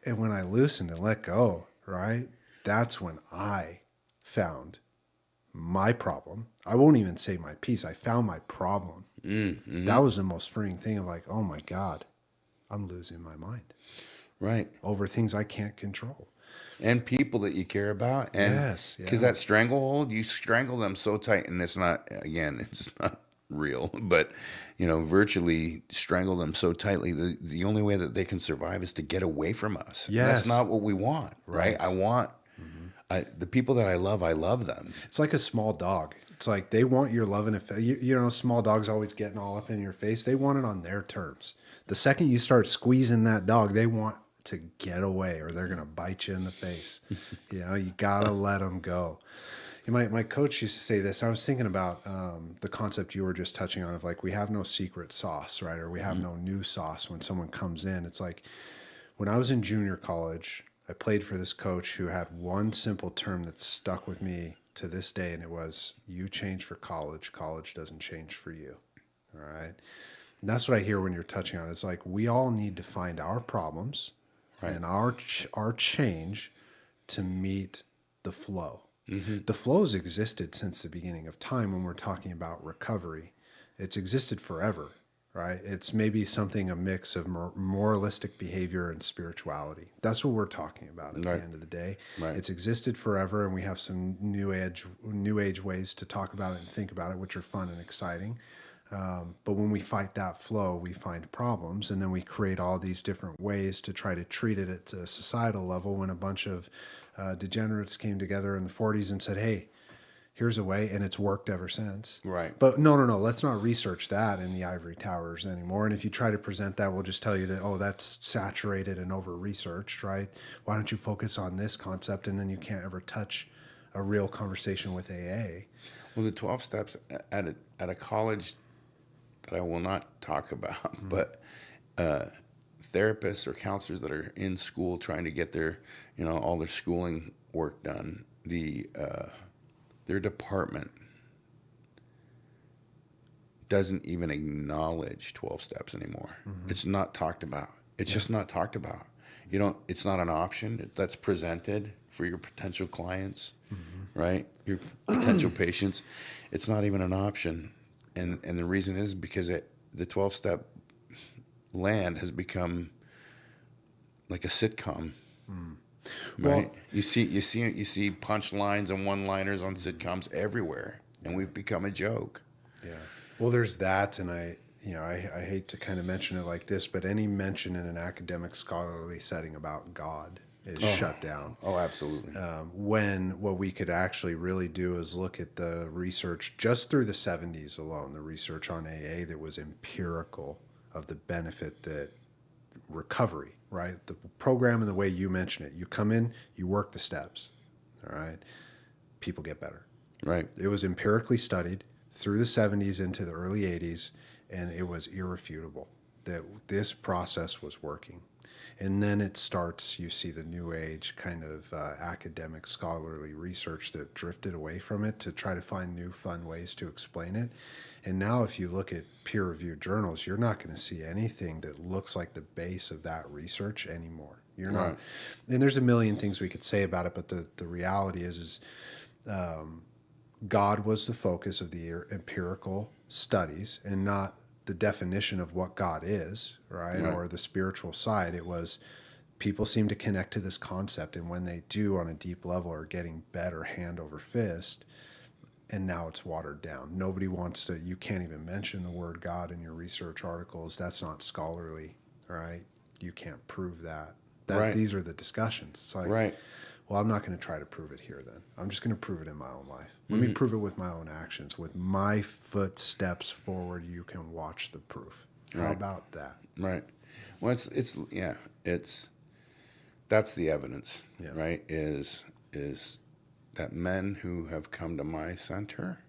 And when I loosened and let go, right, that's when I found my problem. I won't even say my peace. I found my problem. That was the most freeing thing, of like, oh my God, I'm losing my mind. Right. Over things I can't control. And people that you care about. And Yes. because that stranglehold, you strangle them so tight, and it's not real, but, virtually strangle them so tightly. The only way that they can survive is to get away from us. Yes. That's not what we want, right? I want the people that I love them. It's like a small dog. It's like they want your love and affection. Small dogs always getting all up in your face. They want it on their terms. The second you start squeezing that dog, they want to get away, or they're going to bite you in the face. You got to let them go. My coach used to say this. I was thinking about the concept you were just touching on, of like, we have no secret sauce, right? Or we have no new sauce when someone comes in. It's like, when I was in junior college, I played for this coach who had one simple term that stuck with me to this day, and it was, "You change for college. College doesn't change for you." All right? And that's what I hear when you're touching on it. It's like, we all need to find our problems and our change to meet the flow. The flow's existed since the beginning of time. When we're talking about recovery, it's existed forever, right? It's maybe a mix of moralistic behavior and spirituality. That's what we're talking about at the end of the day. Right. It's existed forever, and we have some new age ways to talk about it and think about it, which are fun and exciting. But when we fight that flow, we find problems, and then we create all these different ways to try to treat it at a societal level. When a bunch of degenerates came together in the 40s and said, "Hey, here's a way," and it's worked ever since. Right. But no, let's not research that in the ivory towers anymore. And if you try to present that, we'll just tell you that, oh, that's saturated and over-researched, right? Why don't you focus on this concept? And then you can't ever touch a real conversation with AA. Well, the 12 steps at a college that I will not talk about, but therapists or counselors that are in school trying to get their, all their schooling work done, their department doesn't even acknowledge 12 steps anymore. It's not talked about. It's just not talked about. It's not an option that's presented for your potential clients, right? Your potential patients. It's not even an option. And the reason is because the 12-step land has become like a sitcom. Right? Well, you see punchlines and one-liners on sitcoms everywhere, and we've become a joke. Yeah. Well, there's that, and I hate to kind of mention it like this, but any mention in an academic scholarly setting about God is shut down. Oh, absolutely. When what we could actually really do is look at the research just through the 70s alone, the research on AA that was empirical of the benefit that recovery, right? The program and the way you mention it, you come in, you work the steps, all right? People get better. Right. It was empirically studied through the 70s into the early 80s, and it was irrefutable. that this process was working. And then it starts, you see the new age kind of academic scholarly research that drifted away from it to try to find new fun ways to explain it. And now if you look at peer-reviewed journals, you're not going to see anything that looks like the base of that research anymore. You're not, Right. and there's a million things we could say about it, but the reality is God was the focus of the empirical studies and not the definition of what God is, right? Right. Or the spiritual side. It was people seem to connect to this concept, and when they do on a deep level are getting better hand over fist, and now it's watered down. Nobody wants to, you can't even mention the word God in your research articles. That's not scholarly, right? You can't prove that. Right. These are the discussions. It's like, Right. well, I'm not going to try to prove it here then. I'm just going to prove it in my own life. Let me prove it with my own actions. With my footsteps forward, you can watch the proof. How Right. about that? Right. Well, that's the evidence, Yeah. right? Is that men who have come to my center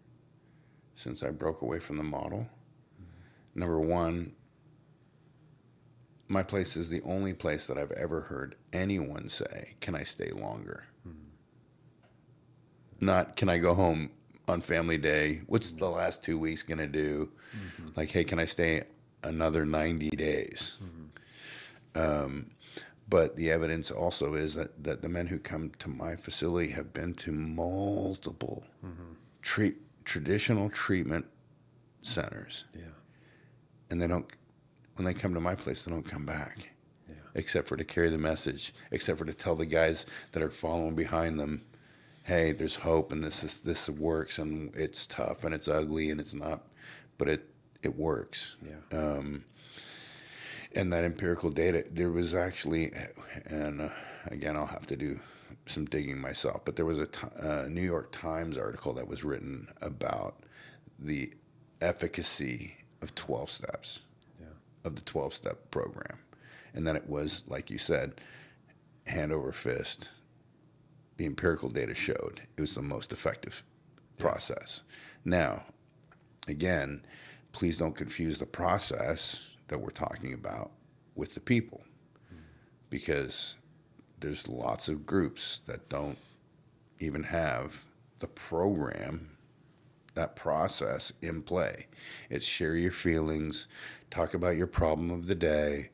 since I broke away from the model, number one, my place is the only place that I've ever heard anyone say, "Can I stay longer?" Not, "Can I go home on family day? What's the last 2 weeks going to do?" Like, "Hey, can I stay another 90 days?" But the evidence also is that the men who come to my facility have been to multiple traditional treatment centers. Yeah. And when they come to my place, they don't come back. Yeah. Except for to carry the message, except for to tell the guys that are following behind them, "Hey, there's hope, and this works, and it's tough, and it's ugly, and it's not, but it works." Yeah. And that empirical data, there was actually, and again, I'll have to do some digging myself, but there was a New York Times article that was written about the efficacy of 12 steps, of the 12-step program. And then it was, like you said, hand over fist. The empirical data showed it was the most effective process. Now, again, please don't confuse the process that we're talking about with the people, because there's lots of groups that don't even have the program, that process in play. It's share your feelings, talk about your problem of the day,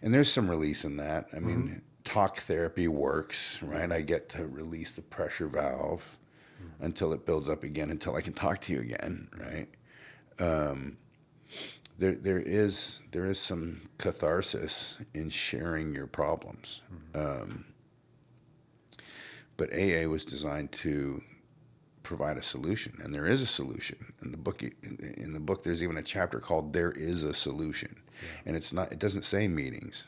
and there's some release in that. I mean, talk therapy works, right? I get to release the pressure valve until it builds up again, until I can talk to you again, right? There is some catharsis in sharing your problems. But AA was designed to provide a solution, and there is a solution. In the book, there's even a chapter called "There is a Solution," and it doesn't say meetings.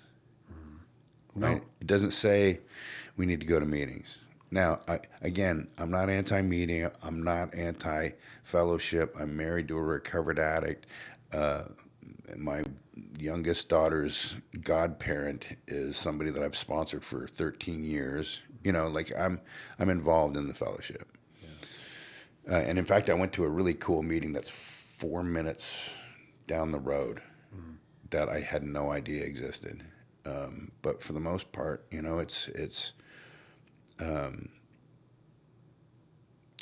Right? No. It doesn't say we need to go to meetings. Now, I'm not anti-meeting. I'm not anti-fellowship. I'm married to a recovered addict. My youngest daughter's godparent is somebody that I've sponsored for 13 years. Like I'm involved in the fellowship. And in fact, I went to a really cool meeting that's 4 minutes down the road that I had no idea existed. But for the most part, it's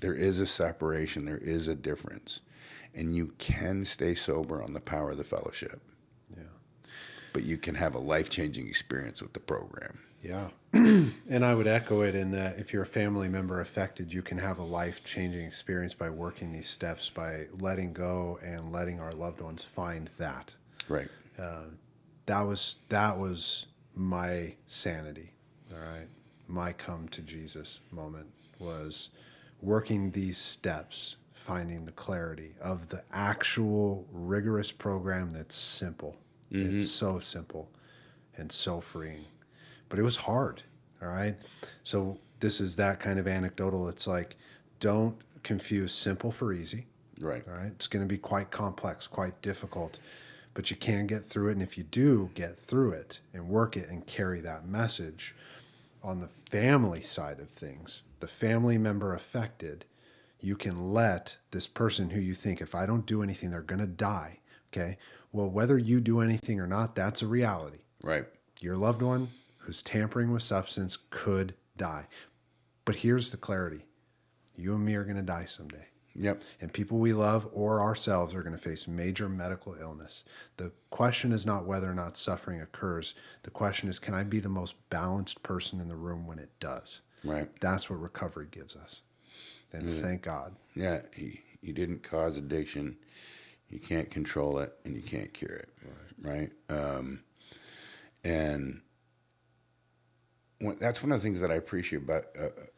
there is a separation, there is a difference, and you can stay sober on the power of the fellowship. Yeah. But you can have a life-changing experience with the program. Yeah. And I would echo it in that if you're a family member affected, you can have a life-changing experience by working these steps, by letting go and letting our loved ones find that. Right. That was my sanity. All right. My come to Jesus moment was working these steps, finding the clarity of the actual rigorous program that's simple. It's so simple and so freeing. But it was hard, all right? So this is that kind of anecdotal. It's like, don't confuse simple for easy. Right. All right? It's going to be quite complex, quite difficult, but you can get through it. And if you do get through it and work it and carry that message on the family side of things, the family member affected, you can let this person who you think, if I don't do anything, they're going to die, Okay. Well, whether you do anything or not, that's a reality. Right. Your loved one who's tampering with substance could die. But here's the clarity. You and me are going to die someday. Yep. And people we love or ourselves are going to face major medical illness. The question is not whether or not suffering occurs. The question is, can I be the most balanced person in the room when it does? Right. That's what recovery gives us. And thank God. Yeah. You didn't cause addiction. You can't control it, and you can't cure it. Right. And that's one of the things that I appreciate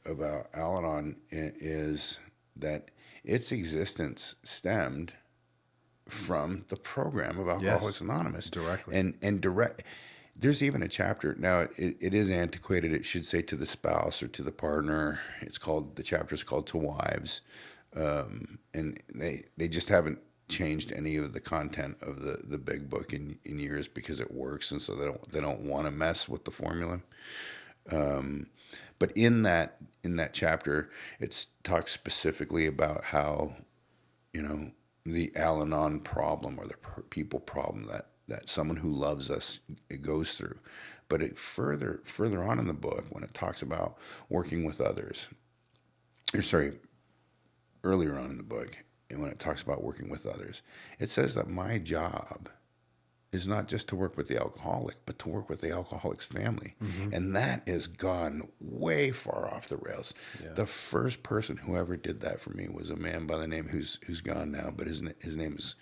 about Al-Anon is that its existence stemmed from the program of Alcoholics Anonymous directly. and direct. There's even a chapter now. It is antiquated. It should say to the spouse or to the partner. The chapter's called To Wives, and they just haven't changed any of the content of the big book in years because it works, and so they don't want to mess with the formula. But in that chapter, it talks specifically about how, the Al-Anon problem or the people problem that someone who loves us goes through. But it further on in the book, when it talks about working with others, earlier on in the book, and when it talks about working with others, it says that my job is not just to work with the alcoholic, but to work with the alcoholic's family. Mm-hmm. And that has gone way far off the rails. Yeah. The first person who ever did that for me was a man by the name who's gone now, but his name is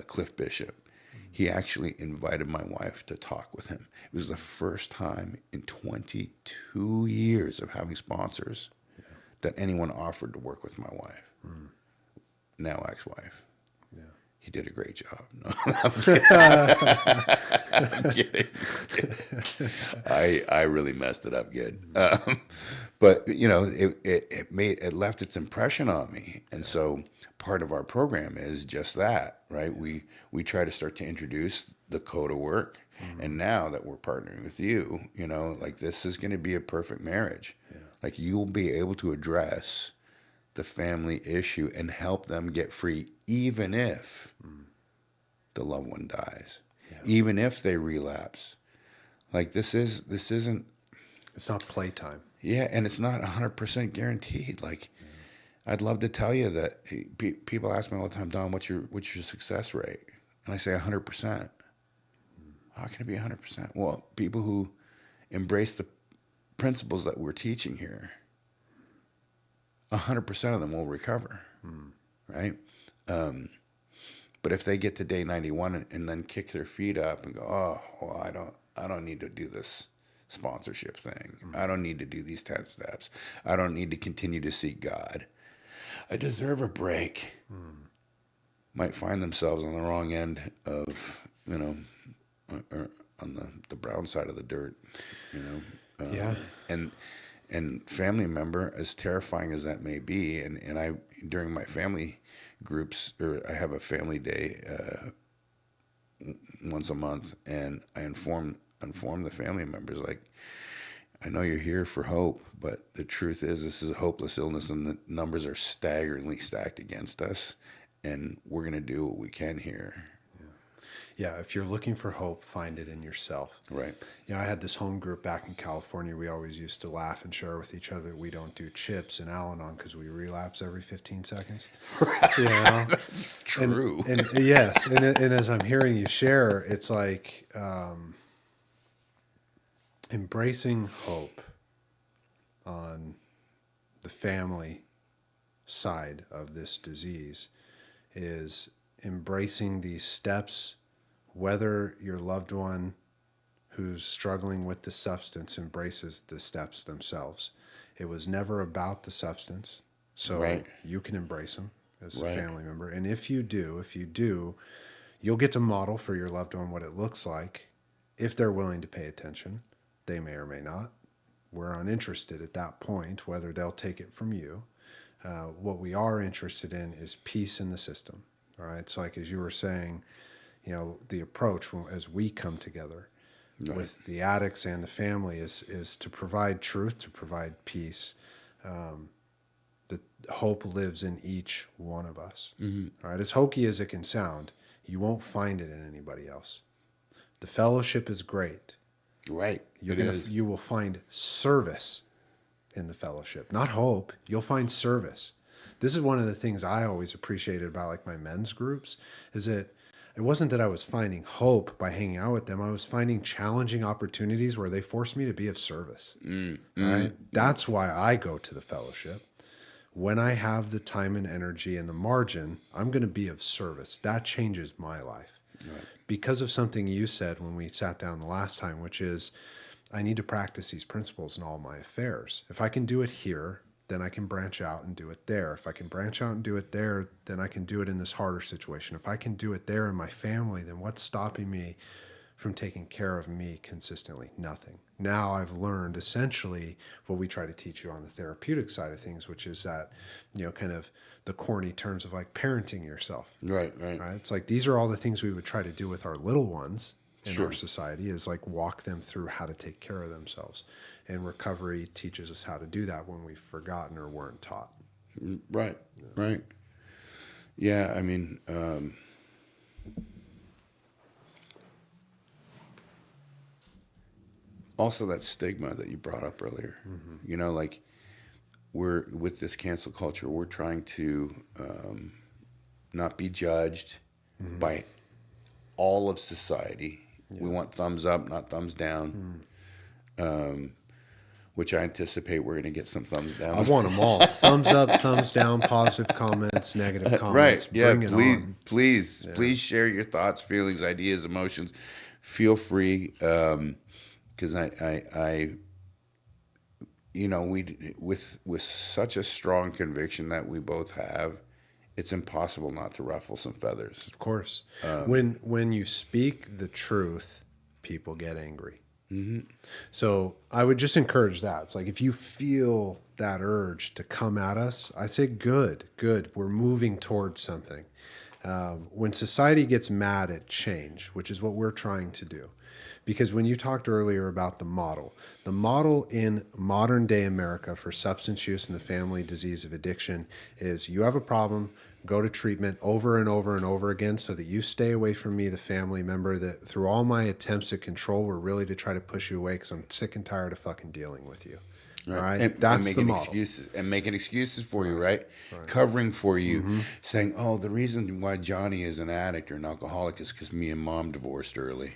Cliff Bishop. Mm-hmm. He actually invited my wife to talk with him. It was the first time in 22 years of having sponsors that anyone offered to work with my wife, now ex-wife. He did a great job. No, I'm kidding. I really messed it up good. But it left its impression on me. And so part of our program is just that, right? We try to start to introduce the code of work. Mm-hmm. And now that we're partnering with you, this is going to be a perfect marriage. Yeah. Like you'll be able to address the family issue and help them get free, even if the loved one dies, even if they relapse. Like this isn't. It's not playtime. Yeah, and it's not 100% guaranteed. Like, I'd love to tell you that people ask me all the time, Don, what's your success rate? And I say 100%. How can it be 100%? Well, people who embrace the principles that we're teaching here, 100% of them will recover, right? But if they get to day 91 and then kick their feet up and go, oh, well, I don't need to do this sponsorship thing. I don't need to do these 10 steps. I don't need to continue to seek God. I deserve a break. Might find themselves on the wrong end of, or on the brown side of the dirt, And family member, as terrifying as that may be, and I during my family groups, or I have a family day once a month, and I inform the family members, like, I know you're here for hope, but the truth is this is a hopeless illness, and the numbers are staggeringly stacked against us, and we're going to do what we can here. Yeah, if you're looking for hope, find it in yourself. Right. I had this home group back in California. We always used to laugh and share with each other. We don't do chips in Al-Anon because we relapse every 15 seconds. Right. That's true. And yes, and as I'm hearing you share, it's like embracing hope on the family side of this disease is embracing these steps. Whether your loved one who's struggling with the substance embraces the steps themselves. It was never about the substance, so you can embrace them as a family member. And if you do, you'll get to model for your loved one what it looks like. If they're willing to pay attention, they may or may not. We're uninterested at that point, whether they'll take it from you. What we are interested in is peace in the system. All right. So like, as you were saying, the approach as we come together with the addicts and the family is to provide truth, to provide peace. The hope lives in each one of us. Mm-hmm. All right. As hokey as it can sound, You won't find it in anybody else. The fellowship is great. Right. You will find service in the fellowship, not hope. You'll find service. This is one of the things I always appreciated about like my men's groups, is that it wasn't that I was finding hope by hanging out with them. I was finding challenging opportunities where they forced me to be of service. Right? That's why I go to the fellowship. When I have the time and energy and the margin, I'm going to be of service. That changes my life. Right. Because of something you said when we sat down the last time, which is I need to practice these principles in all my affairs. If I can do it here, then I can branch out and do it there. If I can branch out and do it there, then I can do it in this harder situation. If I can do it there in my family, then what's stopping me from taking care of me consistently? Nothing. Now I've learned essentially what we try to teach you on the therapeutic side of things, which is that, kind of the corny terms of like parenting yourself. Right. It's like these are all the things we would try to do with our little ones in Sure. our society, is like walk them through how to take care of themselves. And recovery teaches us how to do that when we've forgotten or weren't taught. Right. Right. Yeah. I mean, also that stigma that you brought up earlier, like we're with this cancel culture, we're trying to not be judged by all of society. We want thumbs up, not thumbs down, which I anticipate we're going to get some thumbs down. I want them all. Thumbs up, thumbs down, positive comments, negative comments. Right. Yeah. Bring it on. Please share your thoughts, feelings, ideas, emotions. Feel free. Because we with such a strong conviction that we both have, it's impossible not to ruffle some feathers. Of course. When you speak the truth, people get angry. So I would just encourage that. It's like if you feel that urge to come at us, I say good. We're moving towards something. When society gets mad at change, which is what we're trying to do. Because when you talked earlier about the model in modern day America for substance use and the family disease of addiction is you have a problem, go to treatment over and over and over again so that you stay away from me, the family member, that through all my attempts at control were really to try to push you away because I'm sick and tired of fucking dealing with you. Right. All right, And that's making the model. excuses and making excuses for you, right? Covering for you, saying, "Oh, the reason why Johnny is an addict or an alcoholic is because me and mom divorced early,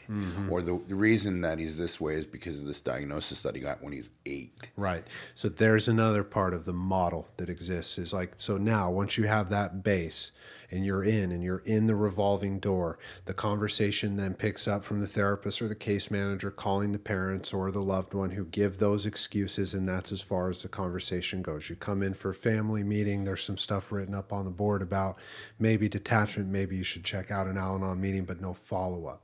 or the reason that he's this way is because of this diagnosis that he got when he's 8." Right. So there's another part of the model that exists is like, so now once you have that base and you're in the revolving door, the conversation then picks up from the therapist or the case manager calling the parents or the loved one who give those excuses. And that's as far as the conversation goes. You come in for a family meeting. There's some stuff written up on the board about maybe detachment. Maybe you should check out an Al-Anon meeting, but no follow-up.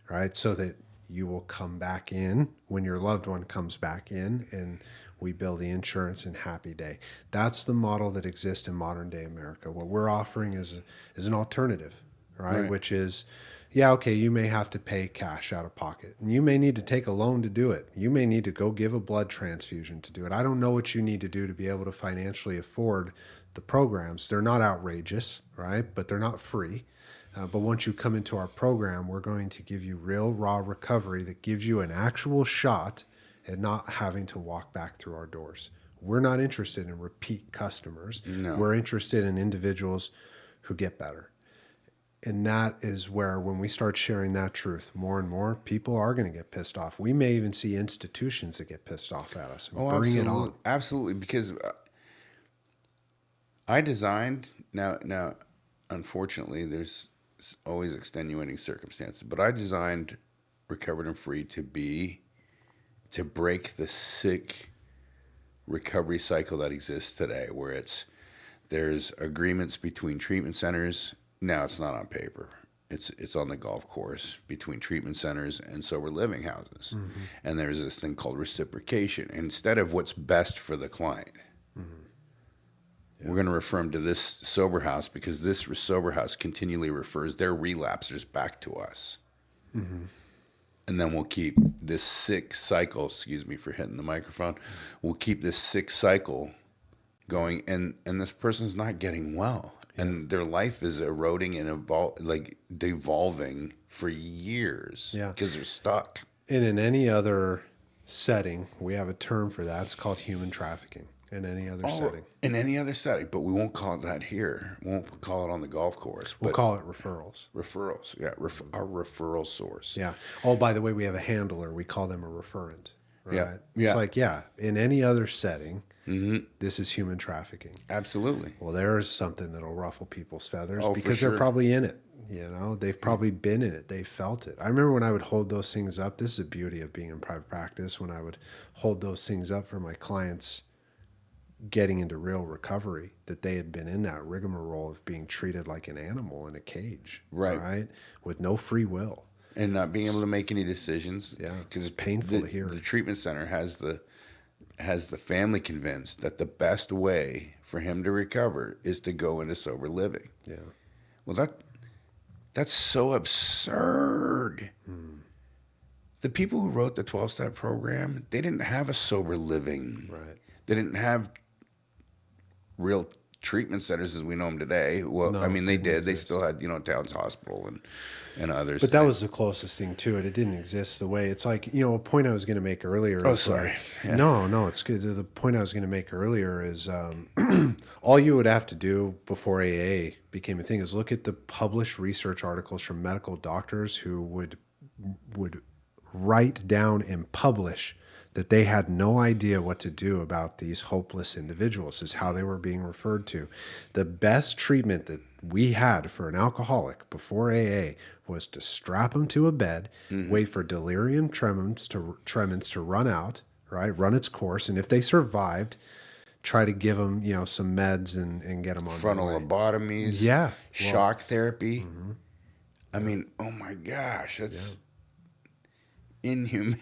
Right. So that you will come back in when your loved one comes back in and we bill the insurance and happy day. That's the model that exists in modern day America. What we're offering is an alternative, right? Which is, you may have to pay cash out of pocket. And you may need to take a loan to do it. You may need to go give a blood transfusion to do it. I don't know what you need to do to be able to financially afford the programs. They're not outrageous, right? But they're not free. But once you come into our program, we're going to give you real raw recovery that gives you an actual shot at not having to walk back through our doors. We're not interested in repeat customers. No. We're interested in individuals who get better. And that is where when we start sharing that truth more and more, people are going to get pissed off. We may even see institutions that get pissed off at us and bring it on. Absolutely, because I designed, now unfortunately there's always extenuating circumstances, but I designed Recovered and Free to break the sick recovery cycle that exists today, where there's agreements between treatment centers. Now it's not on paper. It's on the golf course between treatment centers and sober living houses. And there's this thing called reciprocation. Instead of what's best for the client, we're going to refer them to this sober house because this sober house continually refers their relapsers back to us. And then we'll keep this sick cycle, excuse me for hitting the microphone, we'll keep this sick cycle going, and this person's not getting well. and their life is eroding and devolving for years. Yeah. Because they're stuck. And in any other setting, we have a term for that. It's called human trafficking. In any other setting, In any other setting, but we won't call it that here. We won't call it on the golf course. we'll call it referrals. Referrals, yeah, our referral source. Yeah. Oh, by the way, we have a handler. We call them a referent. Right? Yeah. It's Yeah. like, in any other setting, this is human trafficking. Absolutely. Well, there's something that'll ruffle people's feathers Oh, for because sure. they're probably in it. You know, they've probably been in it. They felt it. I remember when I would hold those things up. This is the beauty of being in private practice. When I would hold those things up for my clients getting into real recovery, that they had been in that rigmarole of being treated like an animal in a cage. Right. With no free will. And not being able to make any decisions. Yeah. Because it's painful to hear. The treatment center has the family convinced that the best way for him to recover is to go into sober living. Yeah. Well, that's so absurd. The people who wrote the 12-step program, they didn't have a sober living. Right. They didn't have real treatment centers as we know them today. Well, No, I mean, they did. They exist. still had, Towns Hospital and others. But that was the closest thing to it. It didn't exist the way it's like, a point I was going to make earlier. Oh, is sorry. like- Yeah. No, it's good. The point I was going to make earlier is all you would have to do before AA became a thing is look at the published research articles from medical doctors who would write down and publish that they had no idea what to do about these hopeless individuals, is how they were being referred to. The best treatment that we had for an alcoholic before AA was to strap them to a bed, wait for delirium tremens to run out, right? Run its course. And if they survived, try to give them, some meds and get them on frontal their way. lobotomies. Yeah. Shock therapy. I mean, oh my gosh, that's inhumane.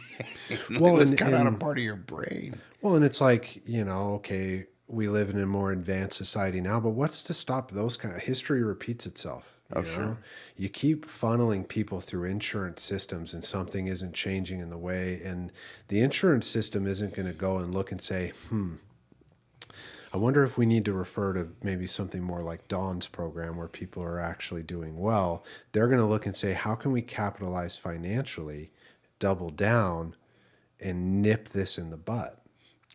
Well, Let's and- cut out a and- part of your brain. Well, and it's like, okay, we live in a more advanced society now, but what's to stop those kind of history repeats itself? You know? Sure. You keep funneling people through insurance systems and something isn't changing in the way. And the insurance system isn't going to go and look and say, I wonder if we need to refer to maybe something more like Dawn's program where people are actually doing well. They're going to look and say, how can we capitalize financially, double down, and nip this in the butt?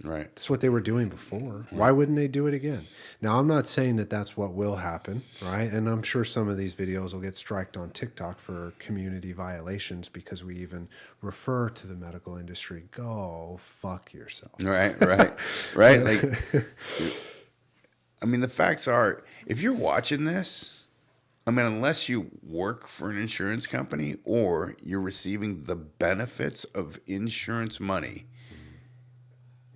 Right. That's what they were doing before. Why wouldn't they do it again? Now, I'm not saying that that's what will happen, right? And I'm sure some of these videos will get striked on TikTok for community violations because we even refer to the medical industry. Go fuck yourself. Right. Like, I mean, the facts are, if you're watching this, I mean, unless you work for an insurance company or you're receiving the benefits of insurance money,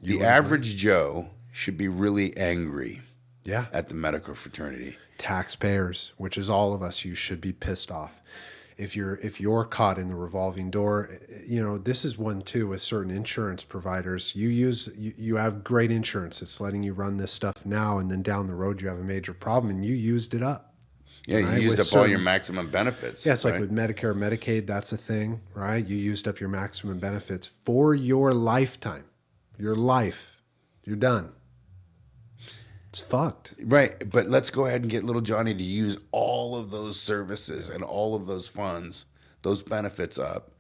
the average Joe should be really angry Yeah. at the medical fraternity. Taxpayers, which is all of us, you should be pissed off. If you're caught in the revolving door, this is one too with certain insurance providers. You have great insurance that's letting you run this stuff now, and then down the road you have a major problem and you used it up. Yeah, you Right, used with up all your certain- maximum benefits. Yeah, it's like right? with Medicare, Medicaid, that's a thing, right? You used up your maximum benefits for your lifetime. Your life. You're done. It's fucked. Right, but let's go ahead and get little Johnny to use all of those services and all of those funds, those benefits up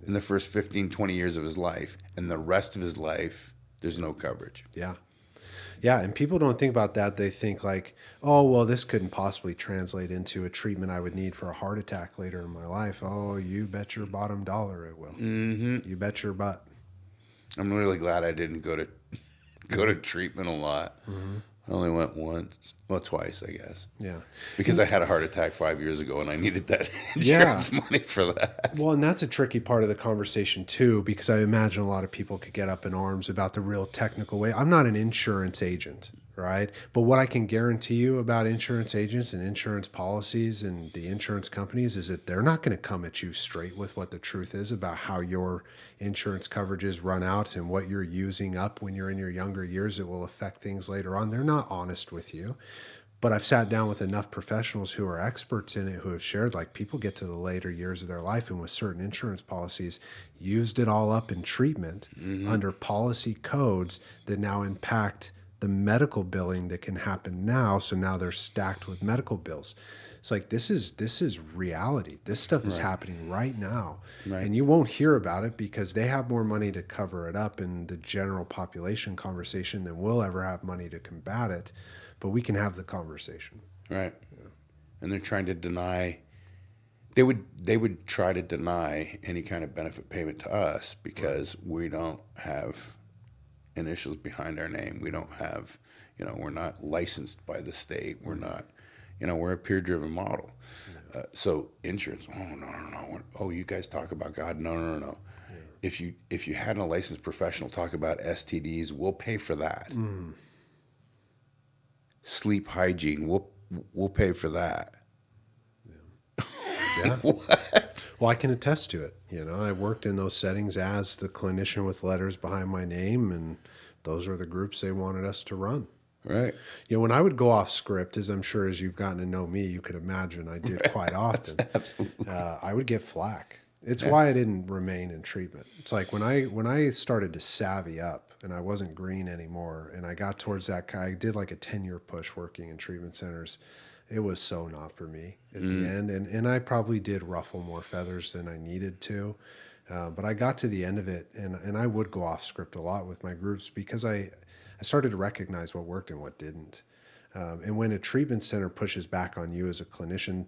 in the first 15, 20 years of his life. And the rest of his life, there's no coverage. Yeah. Yeah, and people don't think about that. They think like, oh, well, this couldn't possibly translate into a treatment I would need for a heart attack later in my life. Oh, you bet your bottom dollar it will. Mm-hmm. You bet your butt. I'm really glad I didn't go to treatment a lot. Mm-hmm. I only went once. Well, twice, I guess. Yeah. Because I had a heart attack 5 years ago and I needed that insurance money for that. Well, and that's a tricky part of the conversation too, because I imagine a lot of people could get up in arms about the real technical way. I'm not an insurance agent, right? But what I can guarantee you about insurance agents and insurance policies and the insurance companies is that they're not going to come at you straight with what the truth is about how your insurance coverages run out and what you're using up when you're in your younger years that will affect things later on. They're not honest with you. But I've sat down with enough professionals who are experts in it who have shared, like, people get to the later years of their life and with certain insurance policies used it all up in treatment under policy codes that now impact the medical billing that can happen now. So now they're stacked with medical bills. It's like, this is reality. This stuff is happening right now. Right. And you won't hear about it because they have more money to cover it up in the general population conversation than we'll ever have money to combat it. But we can have the conversation. Right. Yeah. And they're trying to deny, they would try to deny any kind of benefit payment to us because we don't have initials behind our name. We don't have, we're not licensed by the state. We're not, we're a peer-driven model. So insurance, no. Oh, you guys talk about God. No. Yeah. If you had a licensed professional talk about STDs, we'll pay for that. Sleep hygiene, we'll pay for that. Yeah. What? Well, I can attest to it. I worked in those settings as the clinician with letters behind my name, and those were the groups they wanted us to run. Right. When I would go off script, as I'm sure as you've gotten to know me, you could imagine I did quite often. Absolutely. I would get flack. It's why I didn't remain in treatment. It's like when I started to savvy up and I wasn't green anymore, and I got towards that guy, I did like a 10-year push working in treatment centers. It was so not for me at the end. And I probably did ruffle more feathers than I needed to. But I got to the end of it, and I would go off script a lot with my groups because I started to recognize what worked and what didn't. And when a treatment center pushes back on you as a clinician,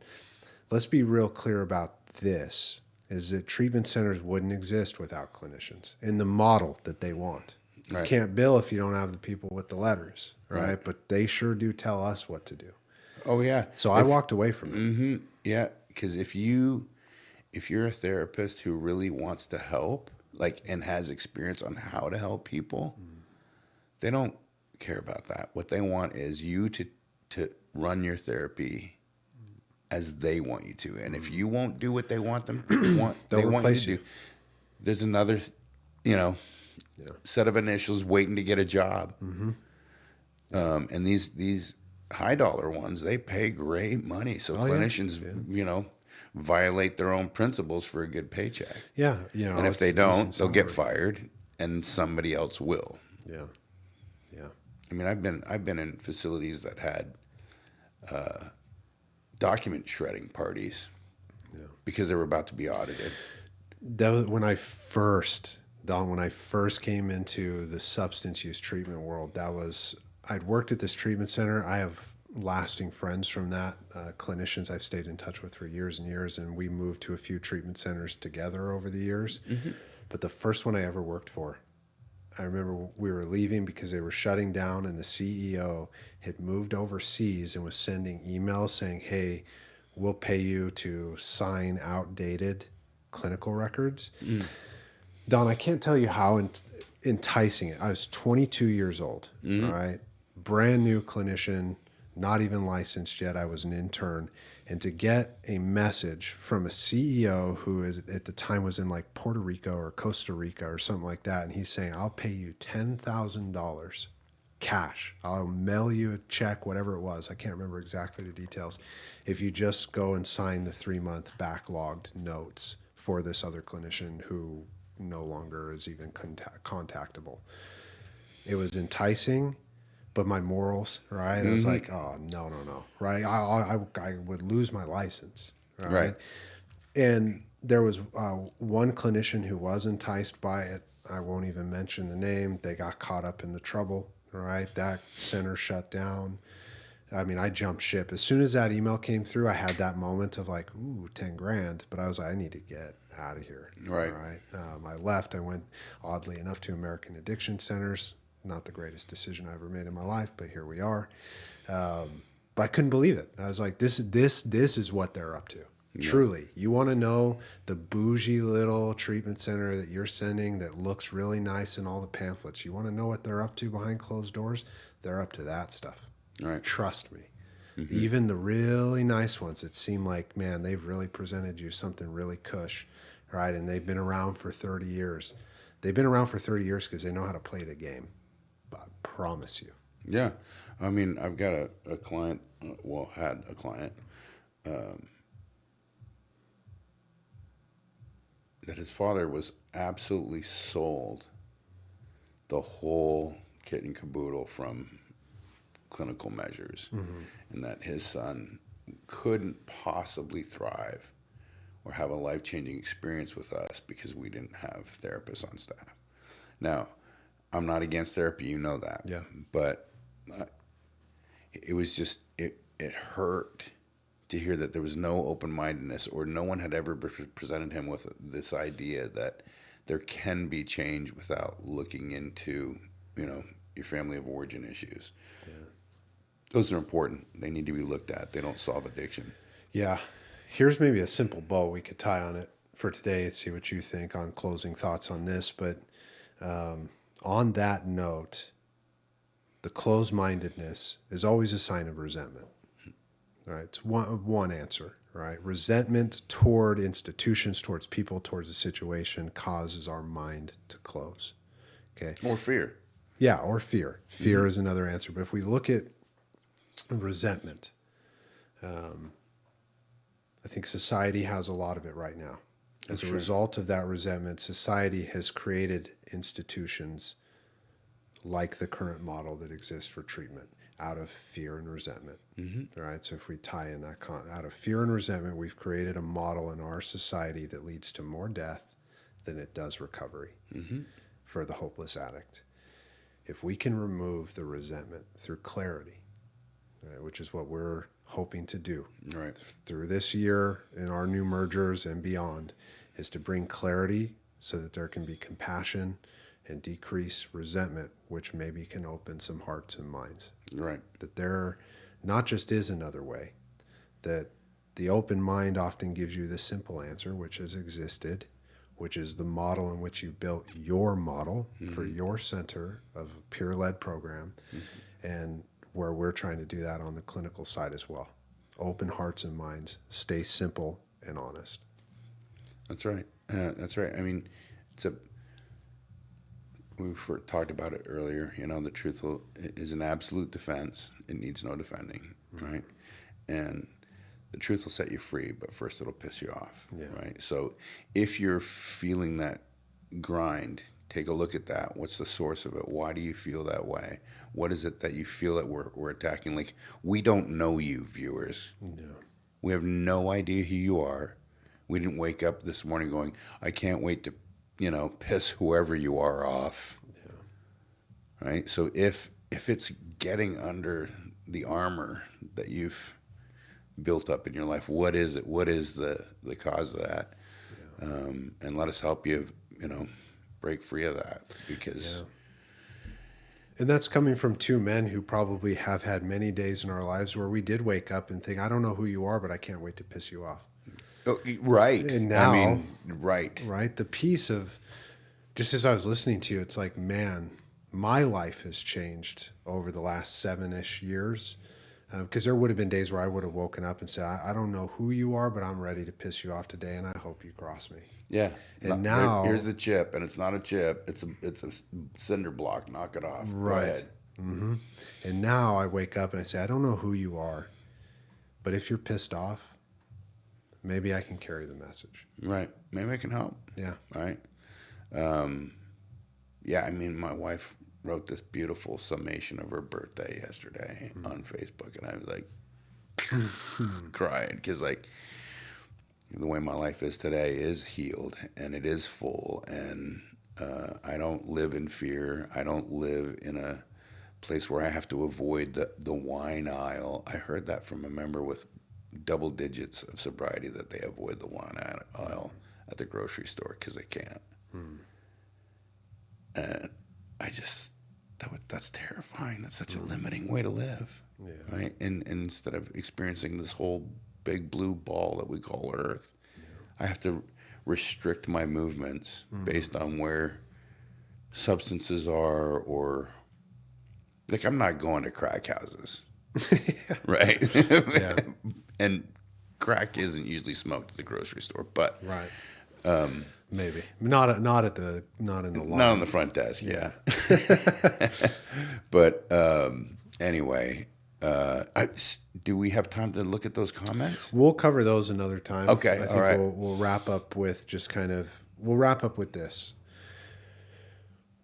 let's be real clear about this, is that treatment centers wouldn't exist without clinicians in the model that they want. Right. You can't bill if you don't have the people with the letters, right? But they sure do tell us what to do. Oh, yeah. So I walked away from it. Mm-hmm. Yeah, because if you're a therapist who really wants to help, and has experience on how to help people, they don't care about that. What they want is you to run your therapy as they want you to. And if you won't do what they want you to do, there's another, set of initials waiting to get a job. And these high dollar ones, they pay great money. So clinicians, violate their own principles for a good paycheck. Yeah. And if they don't, they'll get fired and somebody else will. Yeah. I mean, I've been in facilities that had document shredding parties because they were about to be audited. That was when I first came into the substance use treatment world. I'd worked at this treatment center. I have lasting friends from that, clinicians I've stayed in touch with for years and years, and we moved to a few treatment centers together over the years. But the first one I ever worked for, I remember we were leaving because they were shutting down, and the CEO had moved overseas and was sending emails saying, hey, we'll pay you to sign outdated clinical records. Don, I can't tell you how enticing it. I was 22 years old, right? Brand new clinician, not even licensed yet. I was an intern. And to get a message from a CEO who at the time was in like Puerto Rico or Costa Rica or something like that, and he's saying, I'll pay you $10,000 cash. I'll mail you a check, whatever it was. I can't remember exactly the details. If you just go and sign the 3-month backlogged notes for this other clinician who no longer is even contactable. It was enticing, but my morals, right? I was like, oh, no, right? I would lose my license, right? And there was one clinician who was enticed by it. I won't even mention the name. They got caught up in the trouble, right? That center shut down. I mean, I jumped ship. As soon as that email came through, I had that moment of like, ooh, 10 grand. But I was like, I need to get out of here. Right. I left. I went, oddly enough, to American Addiction Centers. Not the greatest decision I ever made in my life, but here we are. But I couldn't believe it. I was like, this is what they're up to. Yeah. Truly. You want to know the bougie little treatment center that you're sending that looks really nice in all the pamphlets. You want to know what they're up to behind closed doors? They're up to that stuff. Right. Trust me. Even the really nice ones, it seemed like, man, they've really presented you something really cush, right? And they've been around for 30 years. They've been around for 30 years because they know how to play the game. I promise you. Yeah. I mean, I've got a client, had a client that his father was absolutely sold the whole kit and caboodle from clinical measures, and that his son couldn't possibly thrive or have a life-changing experience with us because we didn't have therapists on staff. Now, I'm not against therapy, you know that. Yeah. But it was just, it hurt to hear that there was no open-mindedness, or no one had ever presented him with this idea that there can be change without looking into, your family of origin issues. Yeah. Those are important. They need to be looked at. They don't solve addiction. Yeah. Here's maybe a simple bow we could tie on it for today and see what you think on closing thoughts on this. But on that note, the closed-mindedness is always a sign of resentment. Right? It's one answer, right? Resentment toward institutions, towards people, towards a situation causes our mind to close. Okay. Or fear. Yeah, or fear. Fear is another answer. But if we look at resentment, I think society has a lot of it right now. As a result of that resentment, society has created institutions like the current model that exists for treatment out of fear and resentment. All right. So if we tie in that out of fear and resentment, we've created a model in our society that leads to more death than it does recovery for the hopeless addict. If we can remove the resentment through clarity, right, which is what we're hoping to do through this year in our new mergers and beyond, is to bring clarity so that there can be compassion and decrease resentment, which maybe can open some hearts and minds. Right. That there not just is another way, that the open mind often gives you the simple answer, which has existed, which is the model in which you built your model for your center of a peer-led program, and where we're trying to do that on the clinical side as well. Open hearts and minds, stay simple and honest. That's right. That's right. I mean, we talked about it earlier. The truth is an absolute defense. It needs no defending, right? And the truth will set you free, but first it'll piss you off, right? So if you're feeling that grind, take a look at that. What's the source of it? Why do you feel that way? What is it that you feel that we're attacking? Like, we don't know you, viewers. No. We have no idea who you are. We didn't wake up this morning going, I can't wait to, piss whoever you are off. Yeah. Right? So if it's getting under the armor that you've built up in your life, what is it? What is the cause of that? Yeah. And let us help you, break free of that, because... Yeah. And that's coming from two men who probably have had many days in our lives where we did wake up and think, I don't know who you are, but I can't wait to piss you off. Oh, right. And now, right. The piece of, just as I was listening to you, it's like, man, my life has changed over the last 7-ish years. Because there would have been days where I would have woken up and said, I don't know who you are, but I'm ready to piss you off today, and I hope you cross me. Yeah. And now... Here's the chip, and it's not a chip. It's a cinder block. Knock it off. Right. Go ahead. Mm-hmm. And now I wake up and I say, I don't know who you are, but if you're pissed off, maybe I can carry the message. Right. Maybe I can help. Yeah. Right. I mean, my wife wrote this beautiful summation of her birthday yesterday on Facebook, and I was like crying, because like the way my life is today is healed and it is full, and I don't live in fear. I don't live in a place where I have to avoid the wine aisle. I heard that from a member with double digits of sobriety, that they avoid the wine aisle at the grocery store because they can't. And I just, that's terrifying. That's such a limiting way to live, right? And instead of experiencing this whole big blue ball that we call Earth, I have to restrict my movements based on where substances are, or like, I'm not going to crack houses, right? Yeah. And crack isn't usually smoked at the grocery store, but maybe not in the line. Not on the front desk, yeah. But anyway, do we have time to look at those comments? We'll cover those another time. Okay, I think all right. We'll wrap up with we'll wrap up with this.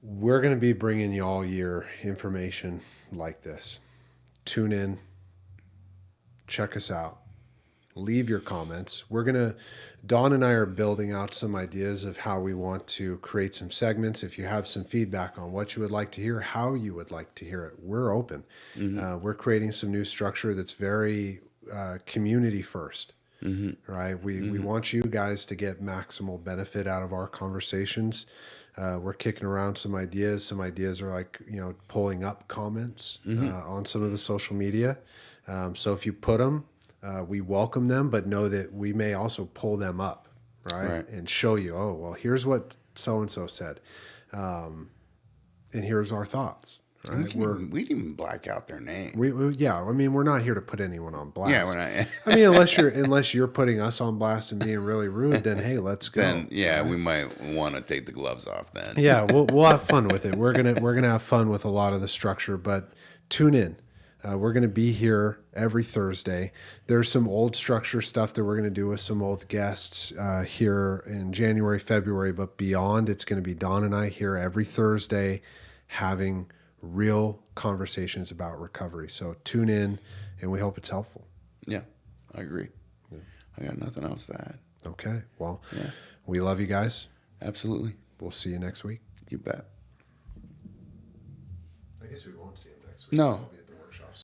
We're going to be bringing you all year information like this tune in, check us out, leave your comments. Dawn and I are building out some ideas of how we want to create some segments. If you have some feedback on what you would like to hear, how you would like to hear it, we're open. We're creating some new structure that's very community first, right? We want you guys to get maximal benefit out of our conversations. We're kicking around some ideas. Some ideas are like, pulling up comments on some of the social media. So if you put them, we welcome them, but know that we may also pull them up, right? And show you, oh, well, here's what so-and-so said. And here's our thoughts. Right? We didn't even black out their name. Yeah. I mean, we're not here to put anyone on blast. Yeah, we're not. I mean, unless you're putting us on blast and being really rude, then hey, let's go. Then we might want to take the gloves off then. Yeah, we'll have fun with it. We're gonna have fun with a lot of the structure, but tune in. We're going to be here every Thursday. There's some old structure stuff that we're going to do with some old guests here in January, February, but beyond, it's going to be Don and I here every Thursday having real conversations about recovery. So tune in, and we hope it's helpful. Yeah, I agree. Yeah. I got nothing else to add. Okay. Well, we love you guys. Absolutely. We'll see you next week. You bet. I guess we won't see you next week. No.